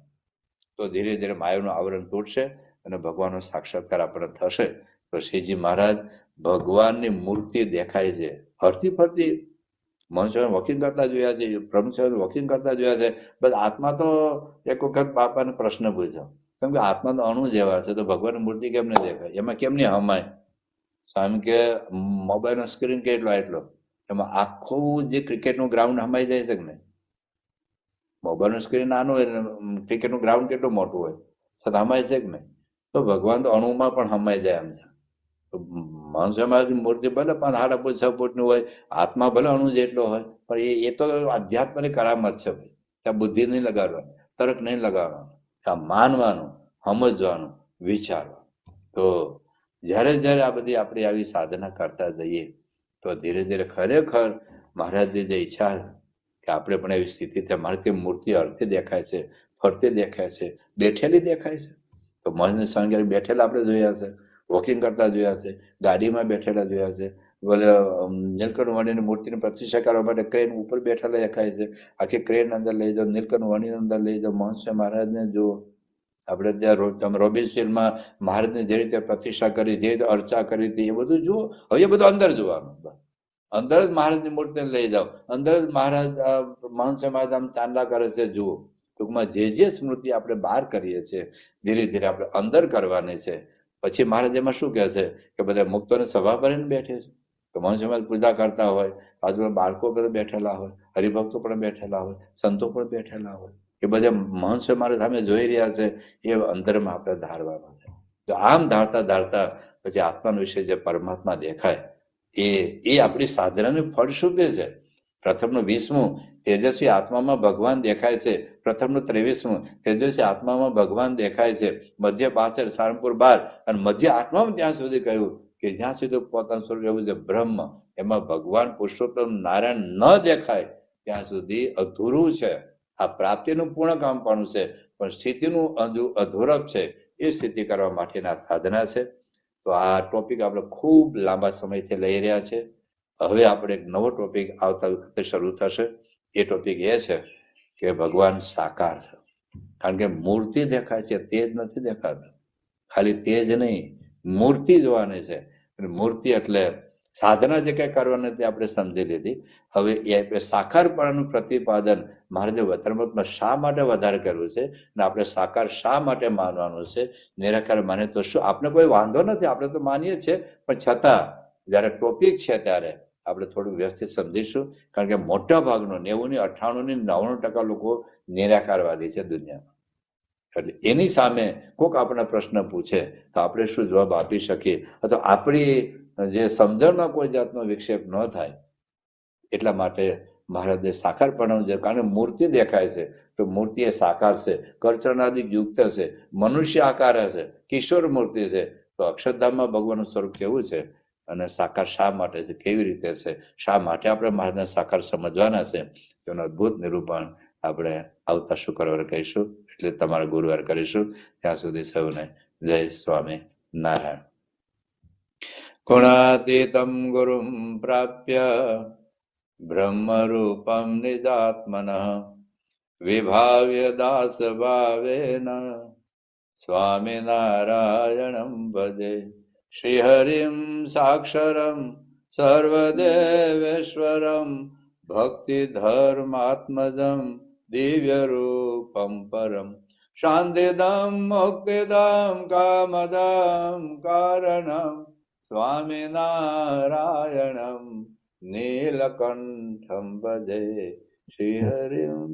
તો ધીરે ધીરે માયાનું આવરણ તૂટશે અને ભગવાનનો સાક્ષાત્કાર આપણને થશે. તો શ્રીજી મહારાજ ભગવાનની મૂર્તિ દેખાય છે હરતી ફરતી. મનુષ્ય વોકિંગ કરતા જોયા છે, પ્રમુખ વોકિંગ કરતા જોયા છે. બસ આત્મા તો એક વખત બાપાને પ્રશ્ન પૂછ્યો, કેમ કે આત્મા તો અણુ જેવા છે, તો ભગવાનની મૂર્તિ કેમ નહીં દેખાય, એમાં કેમ નહીં હમાય? સ્વામી કે મોબાઈલનો સ્ક્રીન કેટલો એટલો, એમાં આખું જે ક્રિકેટનું ગ્રાઉન્ડ હમાઈ જાય છે કે નહીં? મોબાઈલનું સ્ક્રીન નાનું હોય, ક્રિકેટનું ગ્રાઉન્ડ કેટલું મોટું હોય, છતાં હમાય છે કે નહીં? તો ભગવાન તો અણુમાં પણ હમાઈ જાય એમ છે. મનુષ્યમાં મૂર્તિ ભલે 5.5 ફૂટ 6 ફૂટની હોય, આત્મા ભલે અણુ જેટલો હોય, પણ એ તો આધ્યાત્મની કરામત છે ભાઈ. ત્યાં બુદ્ધિ નહીં લગાડવાની, તર્ક નહીં લગાડવાનું, ત્યાં માનવાનું, સમજવાનું, વિચારવાનું. તો જ્યારે જ્યારે આ બધી આપણી આવી સાધના કરતા જઈએ તો ધીરે ધીરે ખરેખર મહારાજની જે ઈચ્છા કે આપણે પણ એવી સ્થિતિ થાય. મારે કે મૂર્તિ અર્થે દેખાય છે, ફરતે દેખાય છે, બેઠેલી દેખાય છે. તો મહારાજને સંગે બેઠેલા આપણે જોયા છે, વોકિંગ કરતા જોયા છે, ગાડીમાં બેઠેલા જોયા છે. બોલે નીલકંઠ વર્ણીની મૂર્તિની પ્રતિષ્ઠા કરવા માટે ક્રેન ઉપર બેઠેલા દેખાય છે. આખી ક્રેન અંદર લઈ જાઓ, નીલકંઠ વર્ણીની અંદર લઈ જાઓ, મહંત મહારાજને જુઓ. આપણે ત્યાં રોબિન્સફિલ્ડમાં મહારાજની જે રીતે પ્રતિષ્ઠા કરી, જે રીતે અર્ચા કરી હતી, એ બધું જુઓ. હવે એ બધું અંદર જોવાનું. અંદર જ મહારાજની મૂર્તિને લઈ જાઓ, અંદર જ મહારાજ મહંત મહારાજ આમ ચાંદલા કરે છે, જુઓ. ટૂંકમાં જે સ્મૃતિ આપણે બહાર કરીએ છીએ ધીરે ધીરે આપણે અંદર કરવાની છે. પછી મહારાજ એમાં શું કહે છે કે બધા મુક્તોને સભા ભરીને બેઠે છે. તો મહંત મહારાજ પૂજા કરતા હોય, આજુબાજુ બાળકો બધા બેઠેલા હોય, હરિભક્તો પણ બેઠેલા હોય, સંતો પણ બેઠેલા હોય. એ બધા મહંત મહારાજ સામે જોઈ રહ્યા છે, એ અંદરમાં આપણે ધારવાનું છે. તો આમ ધારતા ધારતા પછી આત્માનો વિશે જે પરમાત્મા દેખાય એ આપણી સાધનાનું ફળ શું કે છે? પ્રથમનું 20મું તેજસ્વી આત્મામાં ભગવાન દેખાય છે. પ્રથમનું 23મું, તેજસ્વી આત્મામાં ભગવાન દેખાય છે. મધ્ય પાછળ, સારંગપુર 12, અને મધ્ય આત્મામાં ત્યાં સુધી કહ્યું કે જ્યાં સુધી પોતાનું સ્વરૂપ એવું છે બ્રહ્મ, એમાં ભગવાન પુરુષોત્તમ નારાયણ ન દેખાય ત્યાં સુધી અધૂરું છે. આ પ્રાપ્તિનું પૂર્ણ કામ પણ છે, પણ સ્થિતિનું અધૂરપ છે. એ સ્થિતિ કરવા માટેના સાધના છે. તો આ ટોપિક આપણે ખૂબ લાંબા સમયથી લઈ રહ્યા છે. હવે આપણે એક નવો ટોપિક આવતા વખતે શરૂ થશે. એ ટોપિક એ છે કે ભગવાન સાકાર છે. કારણ કે મૂર્તિ દેખાય છે, તેજ નથી દેખાતું. ખાલી તેજ નહીં, મૂર્તિ જોવાની છે. મૂર્તિ એટલે સાધના જે કઈ કરવાની હતી આપણે સમજી લીધી. હવે એ સાકારપણાનું પ્રતિપાદન મહારાજે વતનમતમાં શા માટે વધારે કરવું છે, અને આપણે સાકાર શા માટે માનવાનું છે. નિરાકાર માને તો શું, આપણે કોઈ વાંધો નથી, આપણે તો માનીએ છીએ, પણ છતાં જયારે ટોપિક છે ત્યારે આપણે થોડું વ્યવસ્થિત સમજીશું. કારણ કે મોટા ભાગનો 90-98-99% લોકો નિરાકારવાદી છે દુનિયામાં. એટલે એની સામે કોઈક આપણને પ્રશ્ન પૂછે તો આપણે શું જવાબ આપી શકીએ, અથવા આપણી જે સમજણમાં કોઈ જાતનો વિક્ષેપ ન થાય એટલા માટે મહારાજે સાકારપણાનું છે. કારણ કે મૂર્તિ દેખાય છે તો મૂર્તિ એ સાકાર છે, કરચરણાદિક યુક્ત છે, મનુષ્ય આકાર છે, કિશોર મૂર્તિ છે. તો અક્ષરધામમાં ભગવાનનું સ્વરૂપ કેવું છે, અને સાકાર શા માટે છે, કેવી રીતે છે, શા માટે આપણે મહારાજના સાકાર સમજવાના છે, તેનું અદભુત નિરૂપણ આપણે આવતા શુક્રવારે કહીશું. એટલે તમારા ગુરુવાર કરીશું. ત્યાં સુધી સૌને જય સ્વામી નારાયણ. ગુણાતીતમ ગુરુમ પ્રાપ્ય બ્રહ્મરૂપમ નિજાત્મનઃ વિભાવ્ય દાસ ભાવેન સ્વામિનારાયણમ ભજે. શ્રીહરિમ સાક્ષરમ સર્વદેવેશ્વરમ ભક્તિ ધર્માત્મજમ દિવ્ય રૂપમ પરમ શાંતિદમ મુક્તિદમ કામદમ કારણમ સ્વામિનારાયણમ નીલકંઠમ ભજે. શ્રીહરિમ.